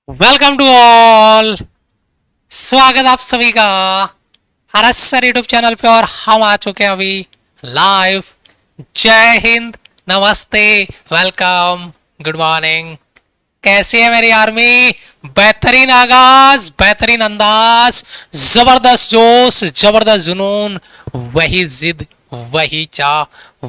Welcome to all. स्वागत आप सभी का आरएस सर यूट्यूब चैनल पे। और हम आ चुके हैं अभी लाइव। जय हिंद, नमस्ते, वेलकम, गुड मॉर्निंग। कैसी है मेरी आर्मी? बेहतरीन आगाज, बेहतरीन अंदाज, जबरदस्त जोश, जबरदस्त जुनून, वही जिद, वही चाह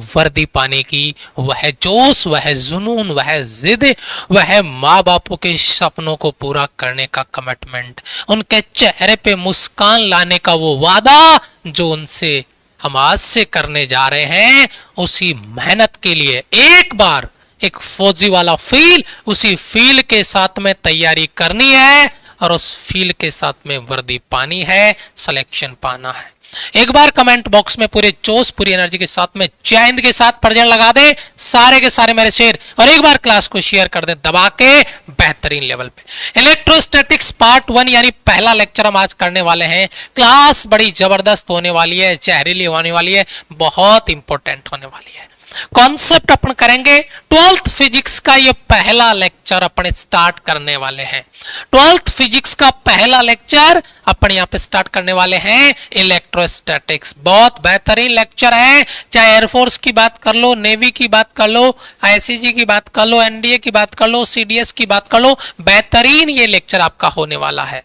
वर्दी पाने की, वह जोश, वह जुनून, वह जिद, वह माँ बापों के सपनों को पूरा करने का कमिटमेंट, उनके चेहरे पे मुस्कान लाने का वो वादा जो उनसे हम आज से करने जा रहे हैं। उसी मेहनत के लिए एक बार एक फौजी वाला फील, उसी फील के साथ में तैयारी करनी है और उस फील के साथ में वर्दी पानी है, सिलेक्शन पाना है। एक बार कमेंट बॉक्स में पूरे जोश, पूरी एनर्जी के साथ में जय हिंद के साथ प्रेजेंट लगा दे सारे के सारे मेरे शेर, और एक बार क्लास को शेयर कर दे दबा के बेहतरीन लेवल पे। इलेक्ट्रोस्टैटिक्स पार्ट 1 यानी पहला लेक्चर हम आज करने वाले हैं। क्लास बड़ी जबरदस्त होने वाली है, जहरीली होने वाली है, बहुत इंपॉर्टेंट होने वाली है। कॉन्सेप्ट अपन करेंगे 12th फिजिक्स का। ये पहला लेक्चर अपन स्टार्ट करने वाले हैं। 12th फिजिक्स का पहला लेक्चर अपन यहाँ पे स्टार्ट करने वाले हैं इलेक्ट्रोस्टैटिक्स। बहुत बेहतरीन लेक्चर है। चाहे एयरफोर्स की बात कर लो, नेवी की बात कर लो, आईसीजी की बात कर लो, एनडीए की बात कर लो, सीडीएस की बात कर लो, बेहतरीन ये लेक्चर आपका होने वाला है।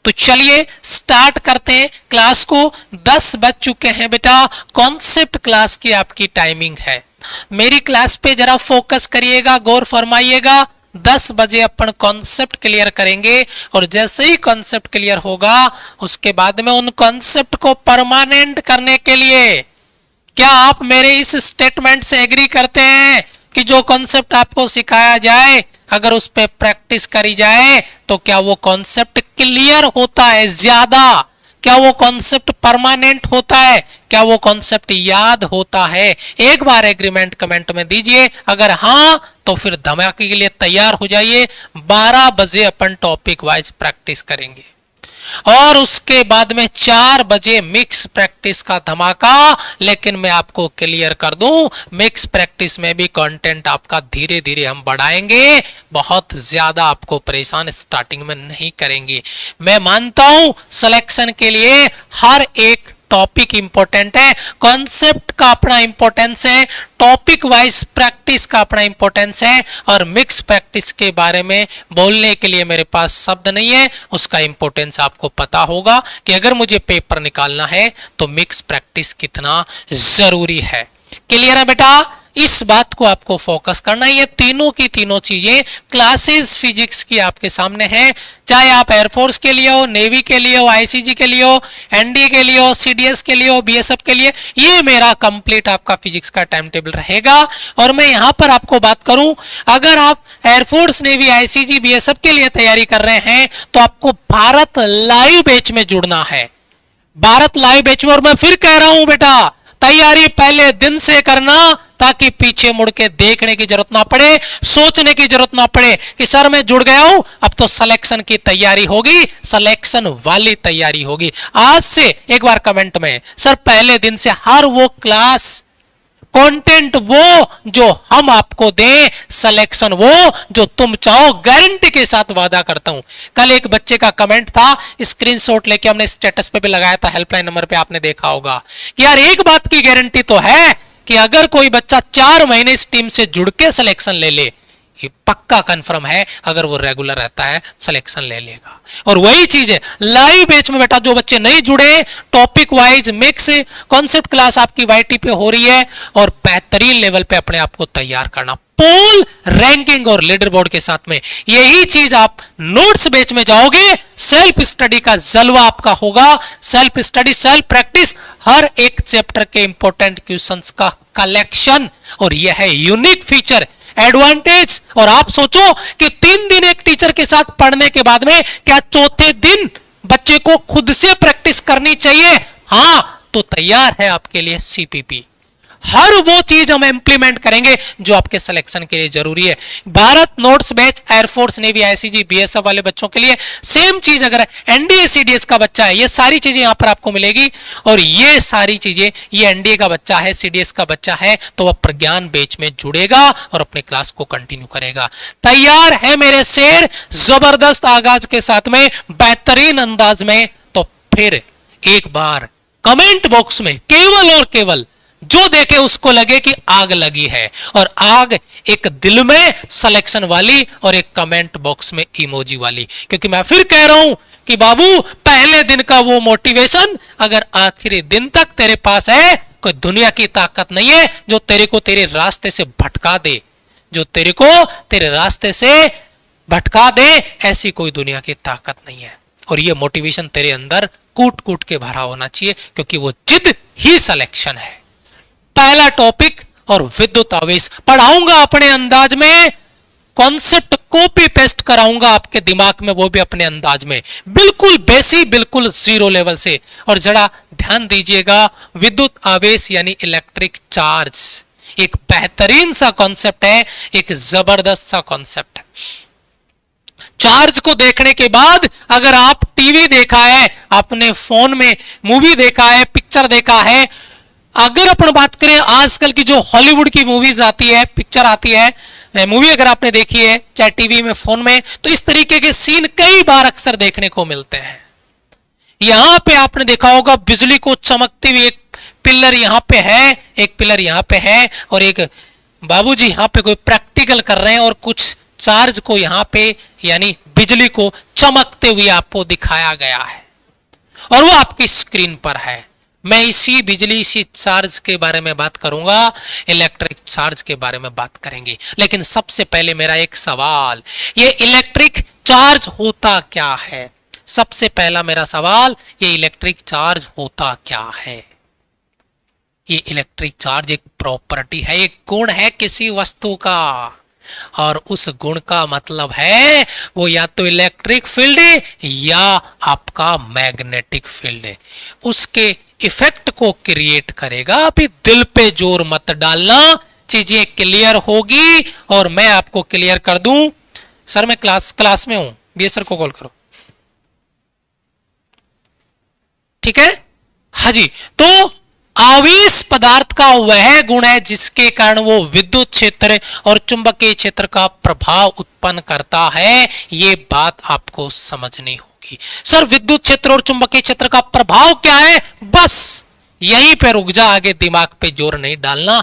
तो चलिए स्टार्ट करते हैं क्लास को। 10 बज चुके हैं बेटा। कॉन्सेप्ट क्लास की आपकी टाइमिंग है। मेरी क्लास पे जरा फोकस करिएगा, गौर फरमाइएगा। 10 बजे अपन कॉन्सेप्ट क्लियर करेंगे और जैसे ही कॉन्सेप्ट क्लियर होगा उसके बाद में उन कॉन्सेप्ट को परमानेंट करने के लिए, क्या आप मेरे इस स्टेटमेंट से एग्री करते हैं कि जो कॉन्सेप्ट आपको सिखाया जाए अगर उस पर प्रैक्टिस करी जाए तो क्या वो कॉन्सेप्ट क्लियर होता है ज्यादा? क्या वो कॉन्सेप्ट परमानेंट होता है? क्या वो कॉन्सेप्ट याद होता है? एक बार एग्रीमेंट कमेंट में दीजिए। अगर हाँ तो फिर धमाके के लिए तैयार हो जाइए। 12 बजे अपन टॉपिक वाइज प्रैक्टिस करेंगे और उसके बाद में 4 बजे मिक्स प्रैक्टिस का धमाका। लेकिन मैं आपको क्लियर कर दूं, मिक्स प्रैक्टिस में भी कंटेंट आपका धीरे धीरे हम बढ़ाएंगे। बहुत ज्यादा आपको परेशान स्टार्टिंग में नहीं करेंगे। मैं मानता हूं सिलेक्शन के लिए हर एक टॉपिक इंपॉर्टेंट है, कॉन्सेप्ट का अपना इंपॉर्टेंस है, टॉपिक वाइज प्रैक्टिस का अपना इंपॉर्टेंस है, और मिक्स प्रैक्टिस के बारे में बोलने के लिए मेरे पास शब्द नहीं है। उसका इंपॉर्टेंस आपको पता होगा कि अगर मुझे पेपर निकालना है तो मिक्स प्रैक्टिस कितना जरूरी है। क्लियर है बेटा? इस बात को आपको फोकस करना है। ये तीनों की तीनों चीजें क्लासेस फिजिक्स की आपके सामने हैं। चाहे आप एयरफोर्स के लिए हो, नेवी के लिए हो, आईसीजी के लिए हो, एनडी के लिए हो, सीडीएस के लिए हो, बीएसएफ के लिए, ये मेरा कंप्लीट आपका फिजिक्स का टाइम टेबल रहेगा। और मैं यहां पर आपको बात करूं, अगर आप एयरफोर्स, नेवी, आईसीजी, बीएसएफ के लिए तैयारी कर रहे हैं तो आपको भारत लाइव बैच में जुड़ना है। भारत लाइव बैच में। और मैं फिर कह रहा हूं बेटा, तैयारी पहले दिन से करना ताकि पीछे मुड़ के देखने की जरूरत ना पड़े, सोचने की जरूरत ना पड़े कि सर मैं जुड़ गया हूं, अब तो सिलेक्शन की तैयारी होगी, सिलेक्शन वाली तैयारी होगी। आज से एक बार कमेंट में सर पहले दिन से हर वो क्लास कंटेंट वो जो हम आपको दें, सिलेक्शन वो जो तुम चाहो, गारंटी के साथ वादा करता हूं। कल एक बच्चे का कमेंट था, स्क्रीनशॉट लेके हमने स्टेटस पे भी लगाया था, हेल्पलाइन नंबर पे आपने देखा होगा कि यार एक बात की गारंटी तो है कि अगर कोई बच्चा 4 महीने इस टीम से जुड़ के सिलेक्शन ले ले, ये पक्का कंफर्म है, अगर वो रेगुलर रहता है सिलेक्शन ले लेगा। और वही चीज है लाइव बैच में बेटा। जो बच्चे नहीं जुड़े, topic wise mix concept class आपकी वाईटी पे हो रही है और बेहतरीन लेवल पे अपने आप को तैयार करना, पोल रैंकिंग और लीडर बोर्ड के साथ में। यही चीज आप नोट्स बैच में जाओगे, सेल्फ स्टडी का जलवा आपका होगा। सेल्फ स्टडी, सेल्फ प्रैक्टिस, हर एक चैप्टर के इंपॉर्टेंट क्वेश्चंस का कलेक्शन, और यह है यूनिक फीचर, एडवांटेज। और आप सोचो कि 3 दिन एक टीचर के साथ पढ़ने के बाद में क्या चौथे दिन बच्चे को खुद से प्रैक्टिस करनी चाहिए? हाँ, तो तैयार है आपके लिए सीपीपी। हर वो चीज हम इंप्लीमेंट करेंगे जो आपके सिलेक्शन के लिए जरूरी है। Bharat notes batch air force navy ICG BSF वाले बच्चों के लिए सेम चीज, अगर एनडीए सीडीएस का बच्चा है, ये सारी चीजें यहां पर आपको मिलेगी। और ये सारी चीजें, ये एनडीए का बच्चा है, सीडीएस का बच्चा है, तो वह प्रज्ञान बैच में जुड़ेगा और अपने क्लास को कंटिन्यू करेगा। तैयार है मेरे शेर जबरदस्त आगाज के साथ में, बेहतरीन अंदाज में? तो फिर एक बार कमेंट बॉक्स में केवल और केवल जो देखे उसको लगे कि आग लगी है, और आग एक दिल में सिलेक्शन वाली और एक कमेंट बॉक्स में इमोजी वाली। क्योंकि मैं फिर कह रहा हूं कि बाबू, पहले दिन का वो मोटिवेशन अगर आखिरी दिन तक तेरे पास है, कोई दुनिया की ताकत नहीं है जो तेरे को तेरे रास्ते से भटका दे, जो तेरे को तेरे रास्ते से भटका दे, ऐसी कोई दुनिया की ताकत नहीं है। और ये मोटिवेशन तेरे अंदर कूट कूट के भरा होना चाहिए, क्योंकि वो जिद ही सिलेक्शन है। पहला टॉपिक और विद्युत आवेश पढ़ाऊंगा अपने अंदाज में, कॉन्सेप्ट कॉपी पेस्ट कराऊंगा आपके दिमाग में, वो भी अपने अंदाज में, बिल्कुल बेसिक, बिल्कुल जीरो लेवल से। और जरा ध्यान दीजिएगा, विद्युत आवेश यानी इलेक्ट्रिक चार्ज एक बेहतरीन सा कॉन्सेप्ट है, एक जबरदस्त सा कॉन्सेप्ट है। चार्ज को देखने के बाद अगर आप टीवी देखा है, आपने फोन में मूवी देखा है, पिक्चर देखा है, अगर अपन बात करें आजकल की जो हॉलीवुड की मूवीज आती है, पिक्चर आती है, मूवी अगर आपने देखी है चाहे टीवी में, फोन में, तो इस तरीके के सीन कई बार अक्सर देखने को मिलते हैं। यहां पे आपने देखा होगा बिजली को चमकती हुई, एक पिलर यहां पे है, एक पिलर यहां पे है, और एक बाबूजी यहां पे कोई प्रैक्टिकल कर रहे हैं, और कुछ चार्ज को यहां पे यानी बिजली को चमकते हुए आपको दिखाया गया है, और वो आपकी स्क्रीन पर है। मैं इसी बिजली, इसी चार्ज के बारे में बात करूंगा, इलेक्ट्रिक चार्ज के बारे में बात करेंगे। लेकिन सबसे पहले मेरा एक सवाल, ये इलेक्ट्रिक चार्ज होता क्या है? सबसे पहला मेरा सवाल, ये इलेक्ट्रिक चार्ज होता क्या है? ये इलेक्ट्रिक चार्ज एक प्रॉपर्टी है, एक गुण है किसी वस्तु का, और उस गुण का मतलब है वो या तो इलेक्ट्रिक फील्ड है या आपका मैग्नेटिक फील्ड है, उसके इफेक्ट को क्रिएट करेगा। अभी दिल पे जोर मत डालना, चीजें क्लियर होगी और मैं आपको क्लियर कर दूं। सर मैं क्लास में हूं, बीएस सर को कॉल करो, ठीक है? हाँ जी। तो आवेश पदार्थ का वह गुण है जिसके कारण वो विद्युत क्षेत्र और चुंबकीय क्षेत्र का प्रभाव उत्पन्न करता है। ये बात आपको समझनी होगी। सर विद्युत क्षेत्र और चुंबकीय क्षेत्र का प्रभाव क्या है? बस यहीं पे रुक जा, आगे दिमाग पे जोर नहीं डालना।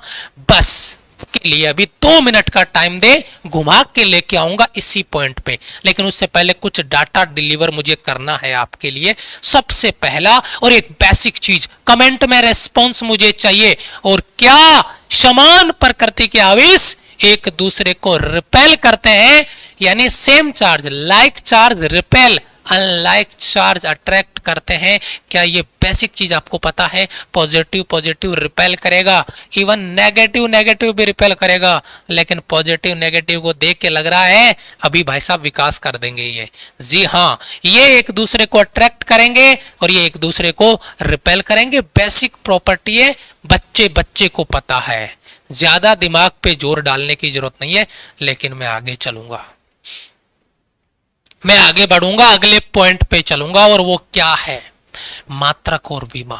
बस इसके लिए अभी 2 मिनट का टाइम दे, घुमा के लेके आऊंगा इसी पॉइंट पे। लेकिन उससे पहले कुछ डाटा डिलीवर मुझे करना है आपके लिए। सबसे पहला और एक बेसिक चीज, कमेंट में रेस्पॉन्स मुझे चाहिए। और क्या समान प्रकृति के आवेश एक दूसरे को रिपेल करते हैं? यानी same charge, like charge repel, unlike charge attract करते हैं। क्या ये बेसिक चीज आपको पता है? पॉजिटिव पॉजिटिव रिपेल करेगा, इवन नेगेटिव नेगेटिव भी रिपेल करेगा। लेकिन पॉजिटिव नेगेटिव को देख के लग रहा है अभी भाई साहब विकास कर देंगे ये। जी हाँ, ये एक दूसरे को अट्रैक्ट करेंगे और ये एक दूसरे को रिपेल करेंगे। बेसिक प्रॉपर्टी है, बच्चे बच्चे को पता है, ज्यादा दिमाग पे जोर डालने की जरूरत नहीं है। लेकिन मैं आगे चलूंगा, मैं आगे बढ़ूंगा, अगले पॉइंट पे चलूंगा, और वो क्या है? मात्रक और विमा।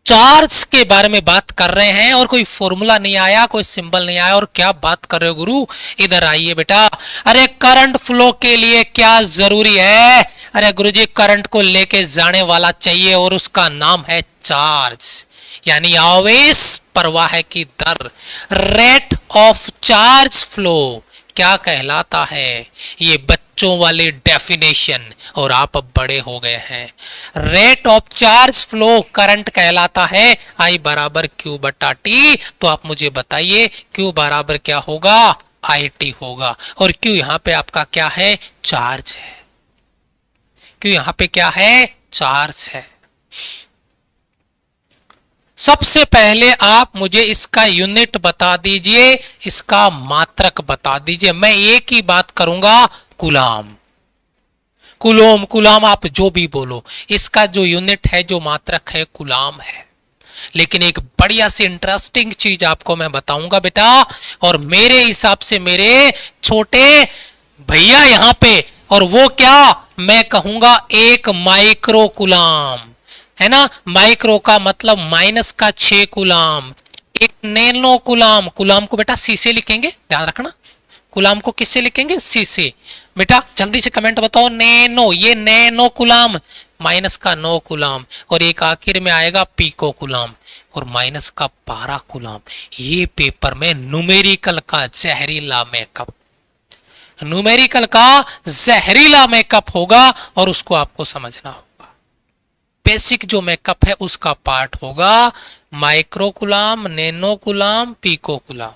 चार्ज के बारे में बात कर रहे हैं और कोई फॉर्मूला नहीं आया, कोई सिंबल नहीं आया, और क्या बात कर रहे हो गुरु? इधर आइए बेटा। अरे करंट फ्लो के लिए क्या जरूरी है? अरे गुरुजी करंट को लेके जाने वाला चाहिए और उसका नाम है चार्ज, यानी आवेश प्रवाह की दर, रेट ऑफ चार्ज फ्लो क्या कहलाता है? ये बच्चों वाली डेफिनेशन, और आप अब बड़े हो गए हैं। Rate of charge flow current कहलाता है। I बराबर Q बटा T। तो आप मुझे बताइए Q बराबर क्या होगा? IT होगा। और Q यहां पे आपका क्या है? चार्ज है। Q यहां पे क्या है? चार्ज है। सबसे पहले आप मुझे इसका यूनिट बता दीजिए, इसका मात्रक बता दीजिए। मैं एक ही बात करूंगा, कूलाम, कूलोम, कूलाम, आप जो भी बोलो, इसका जो यूनिट है, जो मात्रक है, कूलाम है। लेकिन एक बढ़िया सी इंटरेस्टिंग चीज आपको मैं बताऊंगा बेटा, और मेरे हिसाब से मेरे छोटे भैया यहां पे, और वो क्या मैं कहूंगा एक माइक्रो कुलाम, है ना। माइक्रो का मतलब माइनस का 6 कुलाम, एक नैनो कुलाम, कुलाम को बेटा सी से लिखेंगे, ध्यान रखना, कुलाम को किससे लिखेंगे, सी से। बेटा जल्दी से कमेंट बताओ, नैनो, ये नैनो कुलाम, माइनस का 9 कुलाम, और एक आखिर में आएगा पीको कुलाम, और माइनस का 12 कुलाम। ये पेपर में न्यूमेरिकल का जहरीला मेकअप, न्यूमेरिकल का जहरीला मेकअप होगा, और उसको आपको समझना होगा। बेसिक जो मेकअप है उसका पार्ट होगा micro coulomb, nano coulomb, pico coulomb,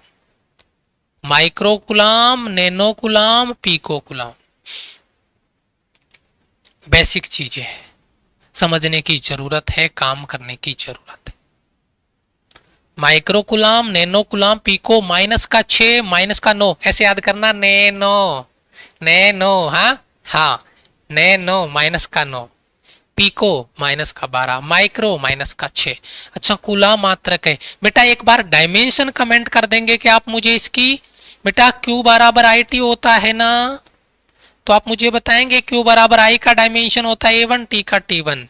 micro coulomb, nano coulomb, pico coulomb. Basic चीजें समझने की जरूरत है, काम करने की जरूरत है। Micro coulomb, nano coulomb, pico, minus का 6, माइनस का 9, ऐसे याद करना, नैनो, नैनो, हाँ नैनो माइनस का 9, पीको माइनस का 12, माइक्रो माइनस का 6। अच्छा कुलाम मात्रक है बेटा, एक बार डायमेंशन कमेंट कर देंगे कि आप मुझे इसकी, बेटा Q बराबर IT होता है ना, तो आप मुझे बताएंगे Q बराबर I का डायमेंशन होता है A1, T का T1।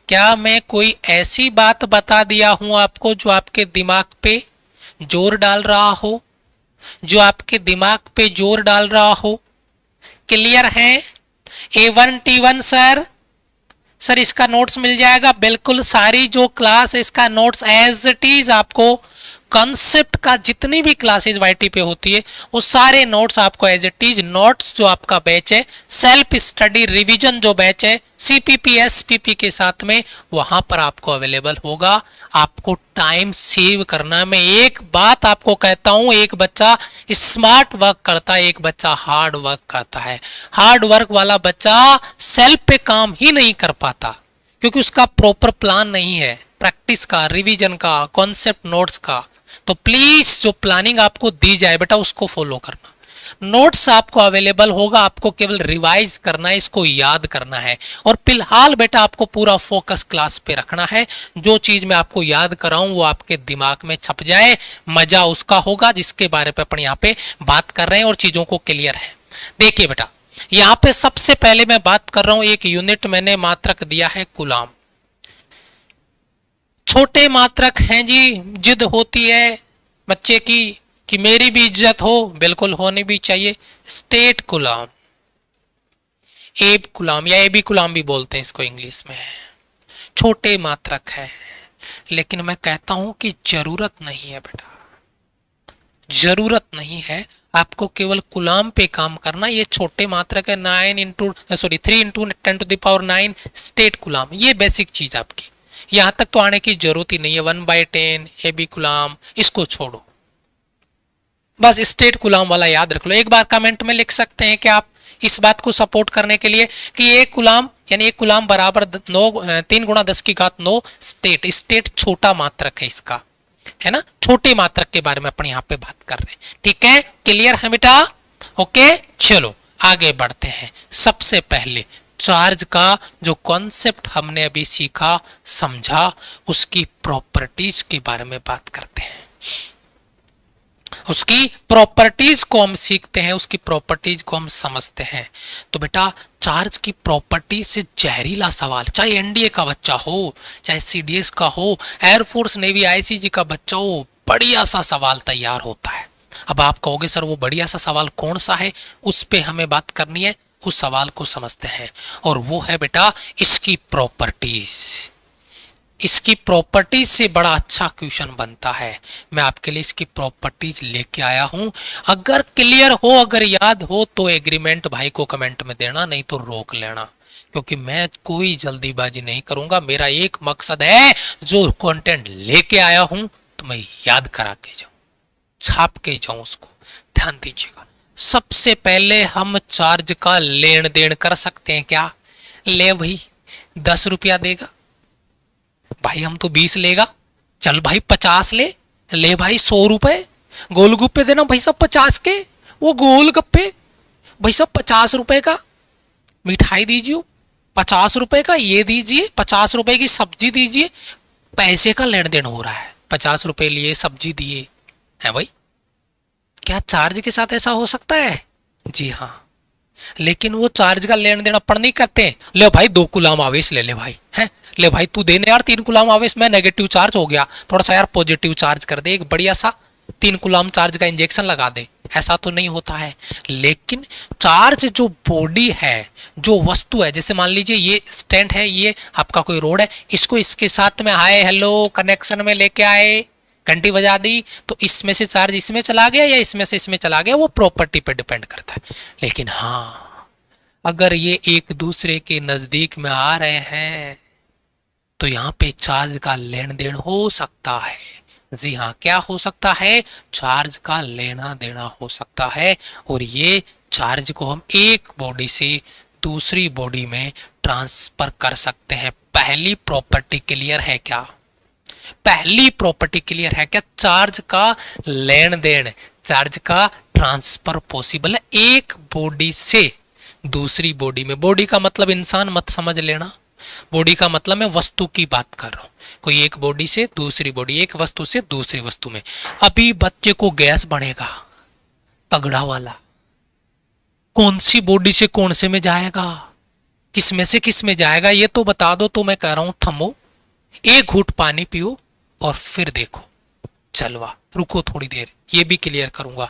क्या मैं कोई ऐसी बात बता दिया हूं आपको जो आपके दिमाग पे जोर डाल रहा हो, जो आपके दिमाग पे जोर डाल रहा हो? क्लियर है? A1 T1 सर, सर इसका नोट्स मिल जाएगा, बिल्कुल सारी जो क्लास है इसका नोट्स एज इट इज आपको, कॉन्सेप्ट का जितनी भी क्लासेज वाईटी पे होती है वो सारे नोट्स आपको एज इट इज, नोट्स जो आपका बैच है सेल्फ स्टडी रिवीजन जो बैच है सीपीपी एसपीपी के साथ में, वहां पर आपको अवेलेबल होगा। आपको टाइम सेव करना, मैं एक बात आपको कहता हूं, एक बच्चा स्मार्ट वर्क करता है, एक बच्चा हार्ड वर्क करता है। हार्ड वर्क वाला बच्चा सेल्फ पे काम ही नहीं कर पाता क्योंकि उसका प्रॉपर प्लान नहीं है, प्रैक्टिस का, रिवीजन का, कॉन्सेप्ट नोट्स का। तो प्लीज जो प्लानिंग आपको दी जाए बेटा उसको फॉलो करना। नोट्स आपको अवेलेबल होगा, आपको केवल रिवाइज करना है, इसको याद करना है। और फिलहाल बेटा आपको पूरा फोकस क्लास पे रखना है, जो चीज मैं आपको याद कराऊं वो आपके दिमाग में छप जाए, मजा उसका होगा जिसके बारे में अपन यहाँ पे बात कर रहे हैं और चीजों को क्लियर है। देखिए बेटा यहाँ पे सबसे पहले मैं बात कर रहा हूं, एक यूनिट मैंने मात्रक दिया है कुलाम। छोटे मात्रक हैं जी, जिद होती है बच्चे की कि मेरी भी इज्जत हो, बिल्कुल होनी भी चाहिए। स्टेट कुलाम, एब कुलाम या एबी कुलाम भी बोलते हैं इसको इंग्लिश में, छोटे मात्रक है, लेकिन मैं कहता हूं कि जरूरत नहीं है बेटा, जरूरत नहीं है। आपको केवल कुलाम पे काम करना। ये छोटे मात्रक है, 3 इंटू 10⁻⁹ स्टेट कुलाम, ये बेसिक चीज आपकी, यहां तक तो आने की जरूरत ही नहीं है। 1/10 एबी कुलाम इसको छोड़ो, बस स्टेट कुलाम वाला याद रख लो। एक बार कमेंट में लिख सकते हैं कि आप इस बात को सपोर्ट करने के लिए कि एक कुलाम यानी एक कुलाम बराबर 3 × 10⁹ स्टेट। स्टेट छोटा मात्रक है इसका, है ना, छोटे मात्रक के बारे में अपन यहाँ पे बात कर रहे हैं। ठीक है, क्लियर है बेटा? ओके चलो आगे बढ़ते हैं। सबसे पहले चार्ज का जो कॉन्सेप्ट हमने अभी सीखा समझा, उसकी प्रॉपर्टीज के बारे में बात करते हैं। उसकी प्रॉपर्टीज को हम सीखते हैं, उसकी प्रॉपर्टीज को हम समझते हैं। तो बेटा चार्ज की प्रॉपर्टी से जहरीला सवाल, चाहे एनडीए का बच्चा हो, चाहे सीडीएस का हो, एयरफोर्स नेवी आईसीजी का बच्चा हो, बढ़िया सा सवाल तैयार होता है। अब आप कहोगे सर वो बढ़िया सा सवाल कौन सा है, उस पे हमें बात करनी है, उस सवाल को समझते हैं। और वो है बेटा इसकी प्रॉपर्टीज। इसकी प्रॉपर्टीज से बड़ा अच्छा क्वेश्चन बनता है। मैं आपके लिए इसकी प्रॉपर्टीज लेके आया हूं। अगर क्लियर हो, अगर याद हो तो एग्रीमेंट भाई को कमेंट में देना, नहीं तो रोक लेना, क्योंकि मैं कोई जल्दीबाजी नहीं करूंगा। मेरा एक मकसद है, जो कंटेंट लेके आया हूं तो मैं याद करा के जाऊं, छाप के जाऊं उसको। ध्यान दीजिएगा, सबसे पहले हम चार्ज का लेन देन कर सकते हैं क्या? ले भाई 10 रुपया देगा, भाई हम तो 20 लेगा, चल भाई 50 ले भाई 100 रुपए। गोलगप्पे देना भाई साहब 50 के, वो गोलगप्पे भाई साहब 50 रुपए का। मिठाई दीजिए 50 रुपए का, ये दीजिए 50 रुपए की सब्जी दीजिए, पैसे का लेन देन हो रहा है, 50 रुपए लिए, सब्जी दिए है भाई। क्या चार्ज के साथ ऐसा हो सकता है? जी हाँ। लेकिन वो चार्ज का लेन देन अपन नहीं करते। ले भाई 2 कूलाम आवेश ले ले भाई, है ले भाई तू देने यार 3 कूलाम आवेश, मैं नेगेटिव चार्ज हो गया, थोड़ा सा यार पॉजिटिव चार्ज कर दे, एक बढ़िया सा 3 कूलाम चार्ज का इंजेक्शन लगा दे। ऐसा तो नहीं होता है। लेकिन चार्ज जो बॉडी है, जो वस्तु है, जैसे मान लीजिए ये स्टैंड है, ये आपका कोई रोड है, इसको इसके साथ में हाय हेलो कनेक्शन में लेके आए, घंटी बजा दी, तो इसमें से चार्ज इसमें चला गया या इसमें से इसमें चला गया, वो प्रॉपर्टी पे डिपेंड करता है। लेकिन हाँ, अगर ये एक दूसरे के नजदीक में आ रहे हैं तो यहाँ पे चार्ज का लेन देन हो सकता है। जी हाँ, क्या हो सकता है? चार्ज का लेना देना हो सकता है। और ये चार्ज को हम एक बॉडी से दूसरी बॉडी में ट्रांसफर कर सकते हैं। पहली प्रॉपर्टी क्लियर है क्या? पहली प्रॉपर्टी क्लियर है क्या? चार्ज का लेन देन, चार्ज का ट्रांसफर पॉसिबल है एक बॉडी से दूसरी बॉडी में। बॉडी का मतलब इंसान मत समझ लेना, बॉडी का मतलब मैं वस्तु की बात कर रहा हूं। कोई एक बॉडी से दूसरी बॉडी, एक वस्तु से दूसरी वस्तु में। अभी बच्चे को गैस बनेगा तगड़ा वाला, कौन सी बॉडी से कौन से में जाएगा, किस में से किस में जाएगा, ये तो बता दो। तो मैं कह रहा हूं थमो, एक घूंट पानी पियो और फिर देखो चलवा। रुको थोड़ी देर, ये भी क्लियर करूंगा।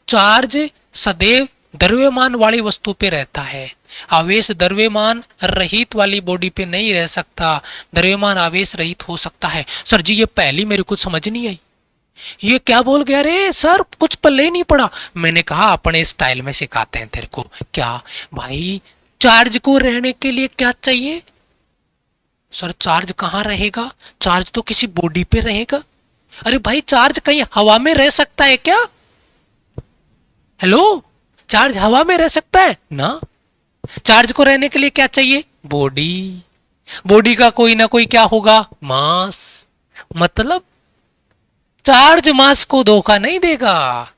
चार्ज सदैव द्रव्यमान वाली वस्तु पे रहता है, आवेश द्रव्यमान रहित वाली बॉडी पे नहीं रह सकता। द्रव्यमान आवेश रहित हो सकता है। सर जी ये पहली मेरे कुछ समझ नहीं आई, ये क्या बोल गया रे सर, कुछ पल्ले ही नहीं पड़ा। मैंने कहा अपने स्टाइल में सिखाते हैं तेरे को। क्या भाई, चार्ज को रहने के लिए क्या चाहिए? सर चार्ज कहाँ रहेगा? चार्ज तो किसी बॉडी पे रहेगा। अरे भाई चार्ज कहीं हवा में रह सकता है क्या? हेलो, चार्ज हवा में रह सकता है ना? चार्ज को रहने के लिए क्या चाहिए? बॉडी। बॉडी का कोई ना कोई क्या होगा? मास। मतलब चार्ज मास को धोखा नहीं देगा,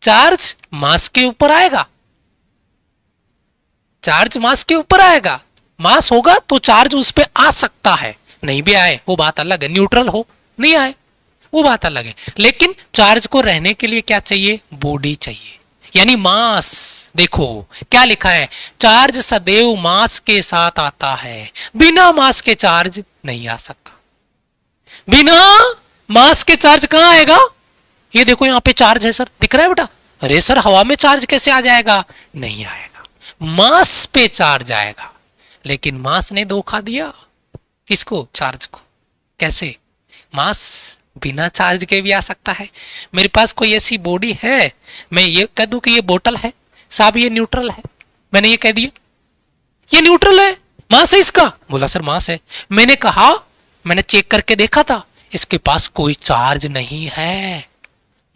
चार्ज मास के ऊपर आएगा, चार्ज मास के ऊपर आएगा। मास होगा तो चार्ज उस पर आ सकता है, नहीं भी आए वो बात अलग है, न्यूट्रल हो नहीं आए वो बात अलग है। लेकिन चार्ज को रहने के लिए क्या चाहिए? बॉडी चाहिए, यानी मास। देखो क्या लिखा है, चार्ज सदैव मास के साथ आता है, बिना मास के चार्ज नहीं आ सकता। बिना मास के चार्ज कहां आएगा? ये देखो यहां पे चार्ज है सर, दिख रहा है बेटा? अरे सर हवा में चार्ज कैसे आ जाएगा? नहीं आएगा, मास पे चार्ज आएगा। लेकिन मास ने धोखा दिया किसको? चार्ज को। कैसे? मास बिना चार्ज के भी आ सकता है। मेरे पास कोई ऐसी बॉडी है, मैं ये कह दूं कि ये बोतल है, साहब ये न्यूट्रल है, मैंने ये कह दिया ये न्यूट्रल है, मास है इसका। बोला सर मास है। मैंने कहा, मैंने चेक करके देखा था, इसके पास कोई चार्ज नहीं है,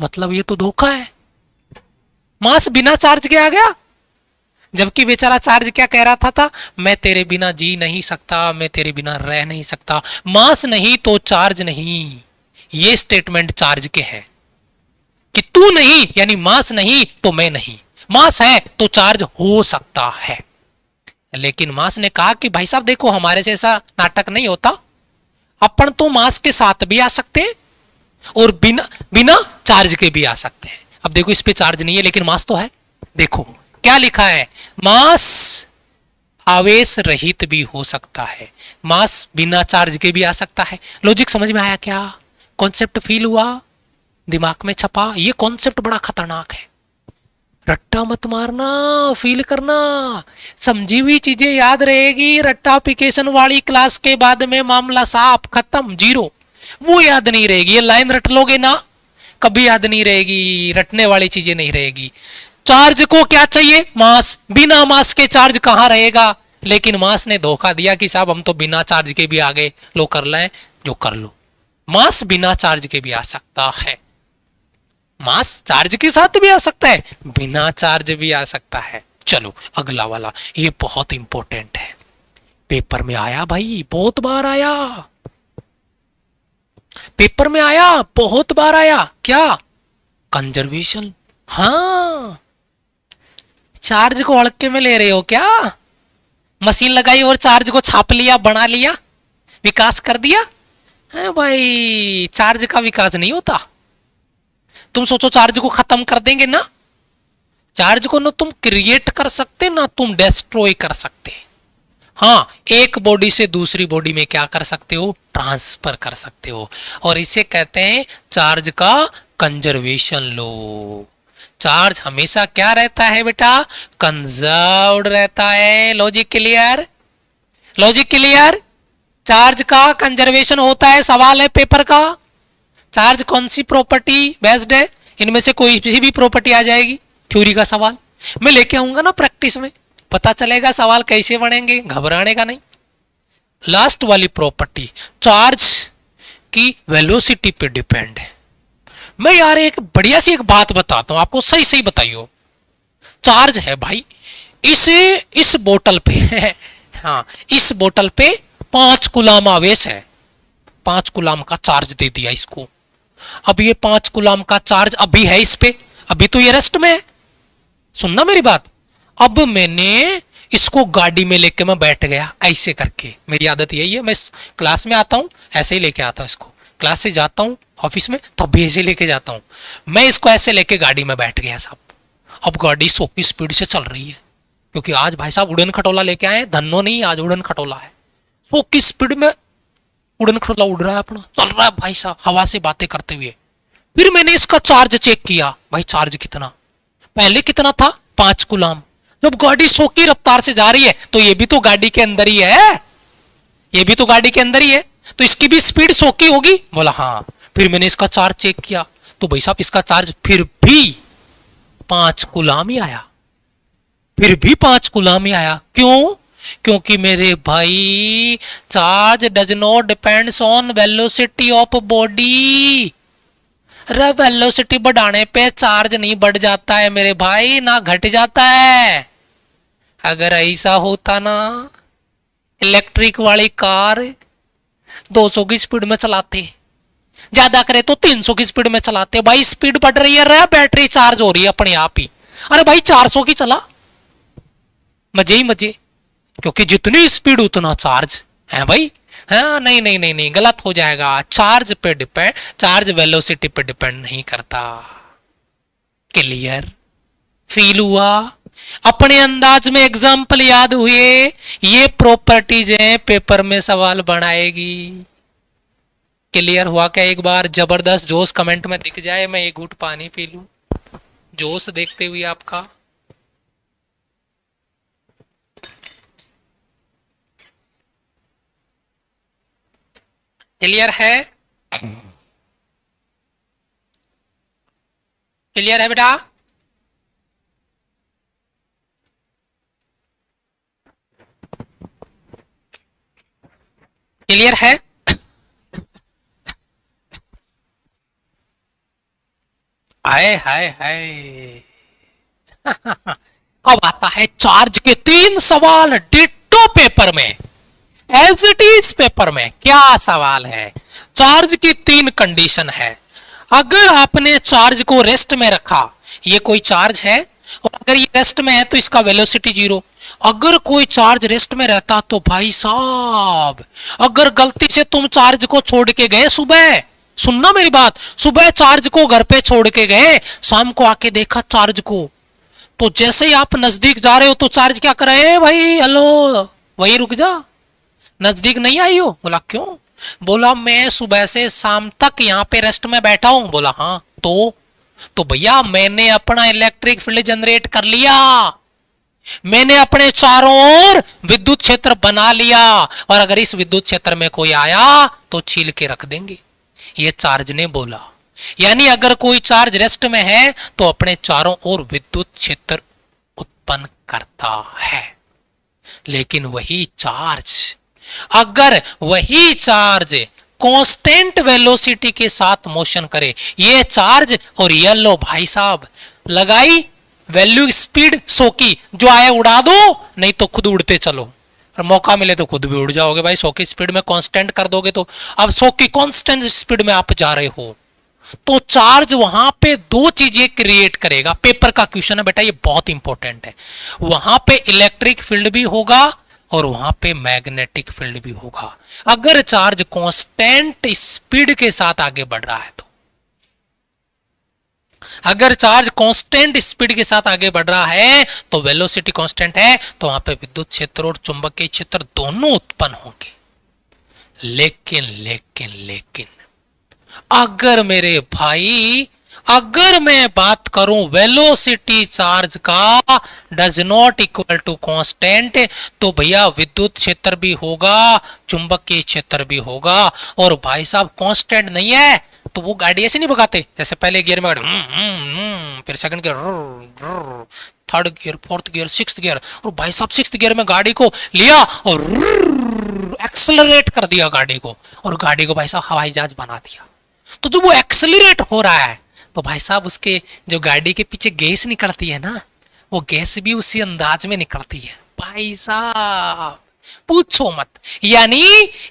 मतलब ये तो धोखा है। मास बिना चार्ज के आ गया, जबकि बेचारा चार्ज क्या कह रहा था, मैं तेरे बिना जी नहीं सकता, मैं तेरे बिना रह नहीं सकता। मास नहीं तो चार्ज नहीं, ये स्टेटमेंट चार्ज के है कि तू नहीं, यानी मास नहीं तो मैं नहीं, मास है तो चार्ज हो सकता है। लेकिन मास ने कहा कि भाई साहब देखो हमारे से ऐसा नाटक नहीं होता, अपन तो मास के साथ भी आ सकते हैं और बिना बिना चार्ज के भी आ सकते हैं। अब देखो इस पे चार्ज नहीं है लेकिन मास तो है। देखो क्या लिखा है, मास आवेश रहित भी हो सकता है, मास बिना चार्ज के भी आ सकता है। लॉजिक समझ में आया क्या? कॉन्सेप्ट फील हुआ, दिमाग में छपा? ये कॉन्सेप्ट बड़ा खतरनाक है, रट्टा मत मारना, फील करना, समझी हुई चीजें याद रहेगी। रट्टाफिकेशन वाली क्लास के बाद में मामला साफ खत्म, जीरो, वो याद नहीं रहेगी। ये लाइन रट लोगे ना, कभी याद नहीं रहेगी, रटने वाली चीजें नहीं रहेगी। चार्ज को क्या चाहिए? मास। बिना मास के चार्ज कहां रहेगा? लेकिन मास ने धोखा दिया कि साहब हम तो बिना चार्ज के भी आ गए, लो कर लें जो कर लो। मास बिना चार्ज के भी आ सकता है, मास चार्ज के साथ भी आ सकता है, बिना चार्ज भी आ सकता है। चलो अगला वाला, ये बहुत इंपॉर्टेंट है, पेपर में आया भाई, बहुत बार आया, पेपर में आया, बहुत बार आया। क्या? कंजर्वेशन। हाँ, चार्ज को हल्के में ले रहे हो क्या? मशीन लगाई और चार्ज को छाप लिया, बना लिया, विकास कर दिया। है भाई, चार्ज का विकास नहीं होता। तुम सोचो चार्ज को खत्म कर देंगे ना, चार्ज को ना तुम क्रिएट कर सकते ना तुम डिस्ट्रॉय कर सकते। हाँ, एक बॉडी से दूसरी बॉडी में क्या कर सकते हो, ट्रांसफर कर सकते हो, और इसे कहते हैं चार्ज का कंजर्वेशन लो। चार्ज हमेशा क्या रहता है बेटा, कंजर्व्ड रहता है। Logic clear, logic clear. Charge का कंजर्वेशन होता है। सवाल है पेपर का, चार्ज कौन सी प्रॉपर्टी बेस्ड है, इनमें से कोई भी प्रॉपर्टी आ जाएगी। थ्योरी का सवाल मैं लेके आऊंगा ना प्रैक्टिस में, पता चलेगा सवाल कैसे बनेंगे, घबराने का नहीं। लास्ट वाली प्रॉपर्टी, चार्ज की वेलोसिटी पे डिपेंड है। मैं यार एक बढ़िया सी एक बात बताता हूं आपको, सही सही बताइयो। चार्ज है भाई, इस बोतल पे हाँ, इस बोतल पे 5 कूलाम आवेश है, 5 कूलाम का चार्ज दे दिया इसको। अब ये 5 कूलाम का चार्ज अभी है इस पे, अभी तो ये रेस्ट में है। सुनना मेरी बात। अब मैंने इसको गाड़ी में लेके मैं बैठ गया ऐसे करके, मेरी आदत यही है, मैं क्लास में आता हूं ऐसे ही लेके आता हूं इसको, क्लास से जाता हूं ऑफिस में तब भी ऐसे लेके जाता हूं। मैं इसको ऐसे लेके गाड़ी में बैठ गया साहब। अब गाड़ी 100 की स्पीड से चल रही है, क्योंकि आज भाई साहब उड़न खटोला लेके आए, धन्नो नहीं, आज उड़न खटोला है। 100 की स्पीड में उड़न खटोला उड़ रहा है अपना, चल रहा है भाई साहब हवा से बातें करते हुए। फिर मैंने इसका चार्ज चेक किया, भाई चार्ज कितना, पहले कितना था 5 कूलाम। जब गाड़ी 100 की रफ्तार से जा रही है तो ये भी तो गाड़ी के अंदर ही है, ये भी तो गाड़ी के अंदर ही है, तो इसकी भी स्पीड 100 की होगी। बोला हाँ। फिर मैंने इसका चार्ज चेक किया तो भाई साहब इसका चार्ज फिर भी 5 कूलाम ही आया, फिर भी 5 कूलाम ही आया। क्यों? क्योंकि मेरे भाई charge does not depends on velocity of body. अरे वेलोसिटी बढ़ाने पे चार्ज नहीं बढ़ जाता है मेरे भाई, ना घट जाता है। अगर ऐसा होता ना, इलेक्ट्रिक वाली कार 200 की स्पीड में चलाते, ज्यादा करे तो 300 की स्पीड में चलाते। भाई स्पीड बढ़ रही है, रे बैटरी चार्ज हो रही है अपने आप ही। अरे भाई 400 की चला, मजे ही मजे, क्योंकि जितनी स्पीड उतना चार्ज है भाई। हाँ नहीं नहीं नहीं नहीं, गलत हो जाएगा। चार्ज पे डिपेंड, चार्ज वेलोसिटी पे डिपेंड नहीं करता। क्लियर, फील हुआ? अपने अंदाज में एग्जाम्पल याद हुए, ये प्रॉपर्टीज हैं पेपर में सवाल बनाएगी। क्लियर हुआ क्या? एक बार जबरदस्त जोश कमेंट में दिख जाए, मैं एक घूंट पानी पी लूं जोश देखते हुए आपका। क्लियर है? क्लियर है बेटा? क्लियर है? हाय हाय हाय अब आता है चार्ज के 3 सवाल डिट्टो पेपर में, एज इट इज पेपर में। क्या सवाल है? चार्ज की 3 कंडीशन है। अगर आपने चार्ज को रेस्ट में रखा, ये कोई चार्ज है और अगर ये रेस्ट में है तो इसका वेलोसिटी 0। अगर कोई चार्ज रेस्ट में रहता तो भाई साहब, अगर गलती से तुम चार्ज को छोड़ के गए सुबह, सुनना मेरी बात, सुबह चार्ज को घर पे छोड़ के गए, शाम को आके देखा चार्ज को, तो जैसे ही आप नजदीक जा रहे हो तो चार्ज क्या करे, भाई हेलो वही रुक जा, नजदीक नहीं आई हो। बोला क्यों? बोला मैं सुबह से शाम तक यहाँ पे रेस्ट में बैठा हूं। बोला हाँ तो भैया मैंने अपना इलेक्ट्रिक फील्ड जनरेट कर लिया, मैंने अपने चारों ओर विद्युत क्षेत्र बना लिया, और अगर इस विद्युत क्षेत्र में कोई आया तो छील के रख देंगे, ये चार्ज ने बोला। यानी अगर कोई चार्ज रेस्ट में है तो अपने चारों ओर विद्युत क्षेत्र उत्पन्न करता है। लेकिन वही चार्ज, अगर वही चार्ज कांस्टेंट वेलोसिटी के साथ मोशन करे, ये चार्ज और ये लो भाई साहब, लगाई वैल्यू स्पीड 100 की, जो आए उड़ा दो, नहीं तो खुद उड़ते चलो, और मौका मिले तो खुद भी उड़ जाओगे भाई। 100 की स्पीड में कांस्टेंट कर दोगे तो, अब 100 की कांस्टेंट स्पीड में आप जा रहे हो तो चार्ज वहां पे 2 चीजें क्रिएट करेगा। पेपर का क्वेश्चन है बेटा, ये बहुत इंपॉर्टेंट है। वहां पे इलेक्ट्रिक फील्ड भी होगा और वहां पे मैग्नेटिक फील्ड भी होगा अगर चार्ज कांस्टेंट स्पीड के साथ आगे बढ़ रहा है तो। अगर चार्ज कांस्टेंट स्पीड के साथ आगे बढ़ रहा है तो वेलोसिटी कांस्टेंट है, तो वहां पे विद्युत क्षेत्र और चुंबकीय क्षेत्र दोनों उत्पन्न होंगे। लेकिन लेकिन लेकिन अगर मेरे भाई, अगर मैं बात करूं वेलोसिटी चार्ज का does not equal to constant, तो भैया विद्युत क्षेत्र भी होगा, चुंबकीय क्षेत्र भी होगा। और भाई साहब कांस्टेंट नहीं है तो वो गाड़ी ऐसे नहीं भगाते जैसे पहले गियर में गाड़ी फिर second gear, third gear, fourth gear, sixth gear, और भाई साहब सिक्स्थ गियर में गाड़ी को लिया और एक्सेलरेट कर दिया गाड़ी को, और गाड़ी को भाई साहब हवाई जहाज बना दिया। तो जब वो एक्सेलरेट हो रहा है तो भाई साहब उसके जो गाड़ी के पीछे गैस निकलती है ना, वो गैस भी उसी अंदाज में निकलती है भाई साहब, पूछो मत। यानी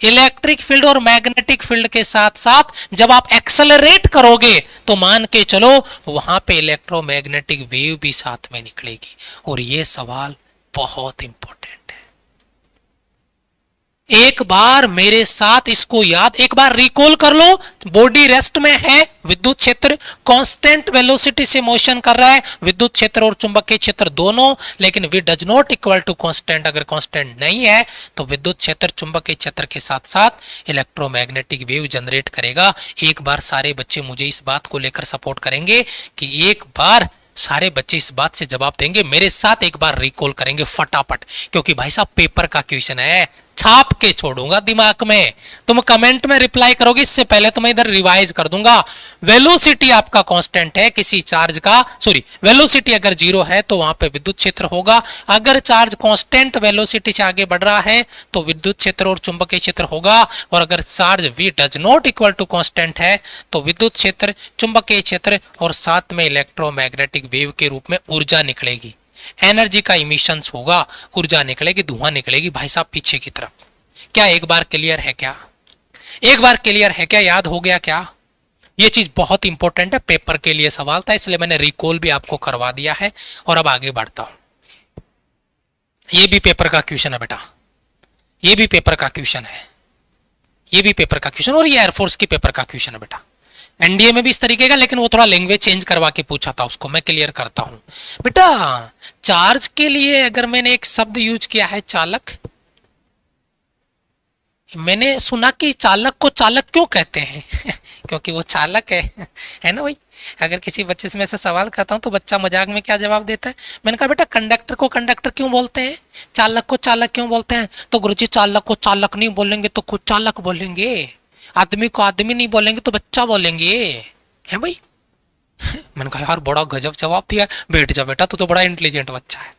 इलेक्ट्रिक फील्ड और मैग्नेटिक फील्ड के साथ साथ जब आप एक्सेलरेट करोगे तो मान के चलो वहां पे इलेक्ट्रोमैग्नेटिक वेव भी साथ में निकलेगी। और ये सवाल बहुत इंपॉर्टेंट है, एक बार मेरे साथ इसको याद, एक बार रिकॉल कर लो। बॉडी रेस्ट में है, विद्युत क्षेत्र कांस्टेंट वेलोसिटी से मोशन कर रहा है, विद्युत क्षेत्र और चुंबकीय क्षेत्र दोनों, लेकिन v does not equal to constant. अगर कांस्टेंट नहीं है तो विद्युत क्षेत्र चुंबकीय क्षेत्र के साथ साथ इलेक्ट्रोमैग्नेटिक वेव जनरेट करेगा। एक बार सारे बच्चे मुझे इस बात को लेकर सपोर्ट करेंगे कि एक बार सारे बच्चे इस बात से जवाब देंगे, मेरे साथ एक बार रिकॉल करेंगे फटाफट, क्योंकि भाई साहब पेपर का क्वेश्चन है, छाप के छोड़ूंगा दिमाग में। तुम कमेंट में रिप्लाई करोगे, इससे पहले तो मैं इधर रिवाइज कर दूंगा। वेलोसिटी आपका कांस्टेंट है किसी चार्ज का, सॉरी वेलोसिटी अगर जीरो है तो वहां पे विद्युत क्षेत्र होगा। अगर चार्ज कांस्टेंट वेलोसिटी से आगे बढ़ रहा है तो विद्युत क्षेत्र और चुंबकीय क्षेत्र होगा। और अगर charge v does not equal to constant है तो विद्युत क्षेत्र, चुंबकीय क्षेत्र और साथ में इलेक्ट्रोमैग्नेटिक वेव के रूप में ऊर्जा निकलेगी, एनर्जी का इमिशंस होगा, ऊर्जा निकलेगी, धुआं निकलेगी भाई साहब पीछे की तरफ। क्या एक बार क्लियर है क्या? एक बार क्लियर है क्या? याद हो गया क्या? ये चीज बहुत इंपॉर्टेंट है, पेपर के लिए सवाल था इसलिए मैंने रिकॉल भी आपको करवा दिया है। और अब आगे बढ़ता हूं, ये भी पेपर का क्वेश्चन है बेटा, ये भी पेपर का क्वेश्चन है, ये भी पेपर का क्वेश्चन, और ये एयरफोर्स की पेपर का क्वेश्चन है बेटा। एनडीए में भी इस तरीके का, लेकिन वो थोड़ा लैंग्वेज चेंज करवा के पूछा था, उसको मैं क्लियर करता हूं बेटा। चार्ज के लिए अगर मैंने एक शब्द यूज किया है चालक, मैंने सुना कि चालक को चालक क्यों कहते हैं क्योंकि वो चालक है ना भाई। अगर किसी बच्चे से मैं ऐसा सवाल करता हूं तो बच्चा मजाक में क्या जवाब देता है, मैंने कहा बेटा कंडक्टर को कंडक्टर क्यों बोलते हैं, चालक को चालक क्यों बोलते हैं, तो गुरुजी चालक को चालक नहीं बोलेंगे तो खुद चालक बोलेंगे, आदमी को आदमी नहीं बोलेंगे तो बच्चा बोलेंगे, है भाई। मैंने कहा यार बड़ा गजब जवाब दिया, बैठ जा बेटा तू तो बड़ा इंटेलिजेंट बच्चा है।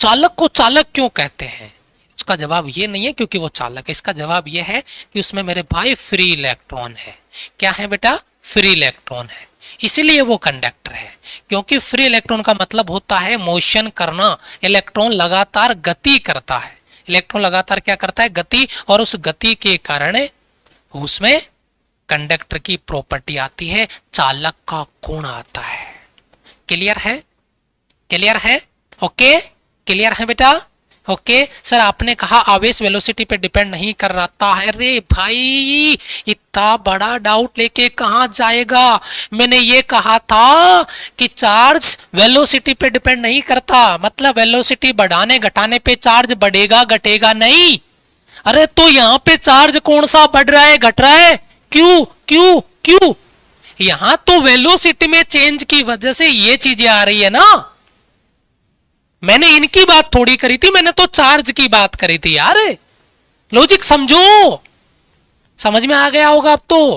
चालक को चालक क्यों कहते हैं, उसका जवाब ये नहीं है क्योंकि वो चालक है, इसका जवाब ये है कि उसमें मेरे भाई फ्री इलेक्ट्रॉन है। क्या है बेटा? फ्री इलेक्ट्रॉन है, इसीलिए वो कंडक्टर है। क्योंकि फ्री इलेक्ट्रॉन का मतलब होता है मोशन करना, इलेक्ट्रॉन लगातार गति करता है, इलेक्ट्रॉन लगातार क्या करता है? गति, और उस गति के कारण उसमें कंडक्टर की प्रॉपर्टी आती है, चालक का गुण आता है। क्लियर है? क्लियर है? ओके, क्लियर है बेटा? ओके सर, आपने कहा आवेश वेलोसिटी पे डिपेंड नहीं कर रहा है। अरे भाई इतना बड़ा डाउट लेके कहां जाएगा? मैंने ये कहा था कि चार्ज वेलोसिटी पे डिपेंड नहीं करता, मतलब वेलोसिटी बढ़ाने घटाने पे चार्ज बढ़ेगा घटेगा नहीं। अरे तो यहां पे चार्ज कौन सा बढ़ रहा है घट रहा है? क्यों क्यों क्यों? यहां तो वेलोसिटी में चेंज की वजह से ये चीजें आ रही है ना। मैंने इनकी बात थोड़ी करी थी, मैंने तो चार्ज की बात करी थी यार। लॉजिक समझो, समझ में आ गया होगा अब तो।